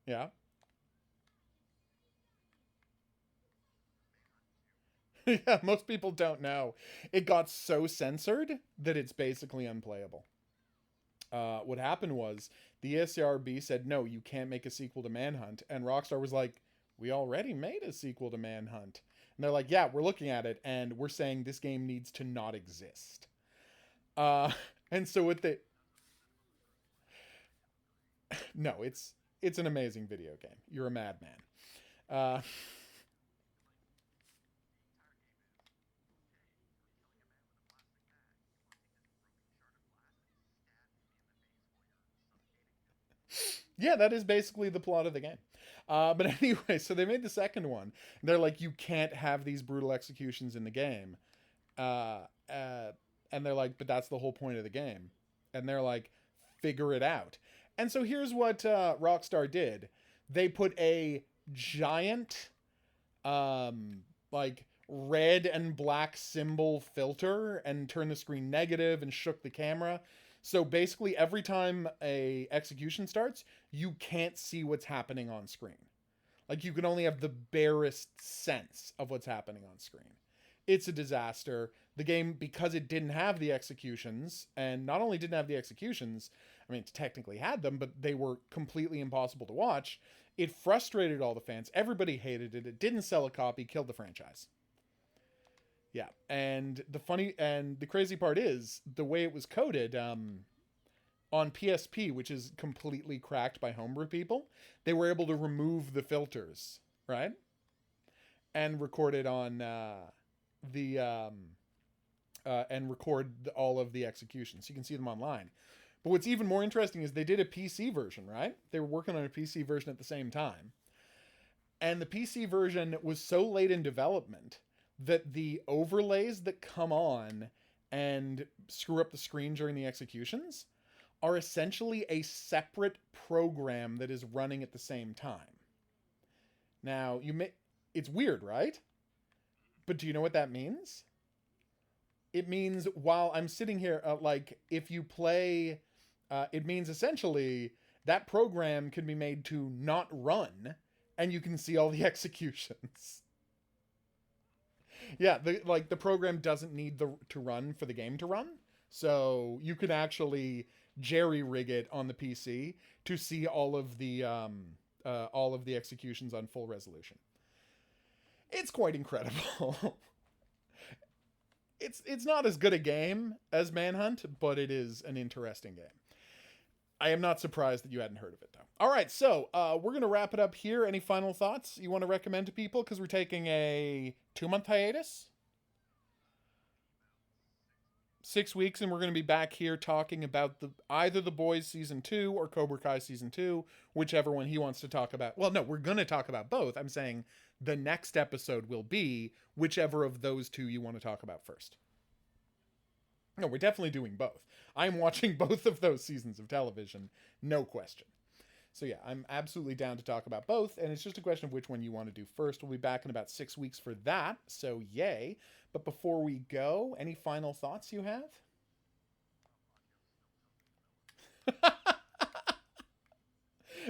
Yeah. Yeah, most people don't know. It got so censored that it's basically unplayable. What happened was the ESRB said, no, you can't make a sequel to Manhunt. And Rockstar was like, we already made a sequel to Manhunt. And they're like, yeah, we're looking at it, and we're saying this game needs to not exist. And so what they... No, it's an amazing video game. You're a madman. Yeah, that is basically the plot of the game. But anyway, so they made the second one. They're like, you can't have these brutal executions in the game. And they're like, but that's the whole point of the game. And they're like, figure it out. And so here's what Rockstar did. They put a giant, like, red and black symbol filter and turned the screen negative and shook the camera. So basically, every time a execution starts, you can't see what's happening on screen. Like, you can only have the barest sense of what's happening on screen. It's a disaster. The game, because it didn't have the executions, and not only didn't have the executions, I mean, it technically had them, but they were completely impossible to watch. It frustrated all the fans. Everybody hated it. It didn't sell a copy, killed the franchise. Yeah, and the crazy part is the way it was coded on PSP, which is completely cracked by homebrew people. They were able to remove the filters, right, and record it on and record all of the executions. You can see them online. But what's even more interesting is they did a PC version, right? They were working on a PC version at the same time, and the PC version was so late in development that the overlays that come on and screw up the screen during the executions are essentially a separate program that is running at the same time. Now, it's weird, right? But do you know what that means? It means while I'm sitting here, like, if you play, it means essentially that program can be made to not run, and you can see all the executions. Yeah, the program doesn't need to run for the game to run, so you can actually jerry-rig it on the PC to see all of the executions on full resolution. It's quite incredible. It's not as good a game as Manhunt, but it is an interesting game. I am not surprised that you hadn't heard of it, though. All right, so we're going to wrap it up here. Any final thoughts you want to recommend to people? Because we're taking a 2-month hiatus. 6 weeks, and we're going to be back here talking about either The Boys Season 2 or Cobra Kai Season 2, whichever one he wants to talk about. Well, no, we're going to talk about both. I'm saying the next episode will be whichever of those two you want to talk about first. No, we're definitely doing both. I'm watching both of those seasons of television, no question. So yeah, I'm absolutely down to talk about both, and it's just a question of which one you want to do first. We'll be back in about 6 weeks for that, so yay. But before we go, any final thoughts you have?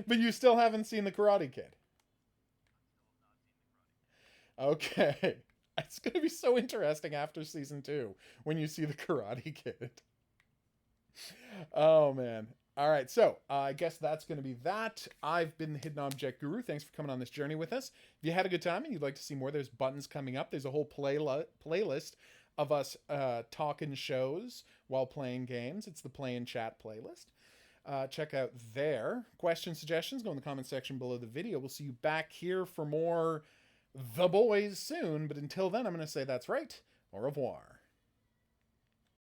But you still haven't seen The Karate Kid. Okay. It's going to be so interesting after season 2 when you see The Karate Kid. Oh, man. All right, so I guess that's going to be that. I've been the Hidden Object Guru. Thanks for coming on this journey with us. If you had a good time and you'd like to see more, there's buttons coming up. There's a whole playlist of us talking shows while playing games. It's the Play and Chat playlist. Check out there. Questions, suggestions, go in the comment section below the video. We'll see you back here for more The Boys soon, but until then, I'm going to say that's right. Au revoir.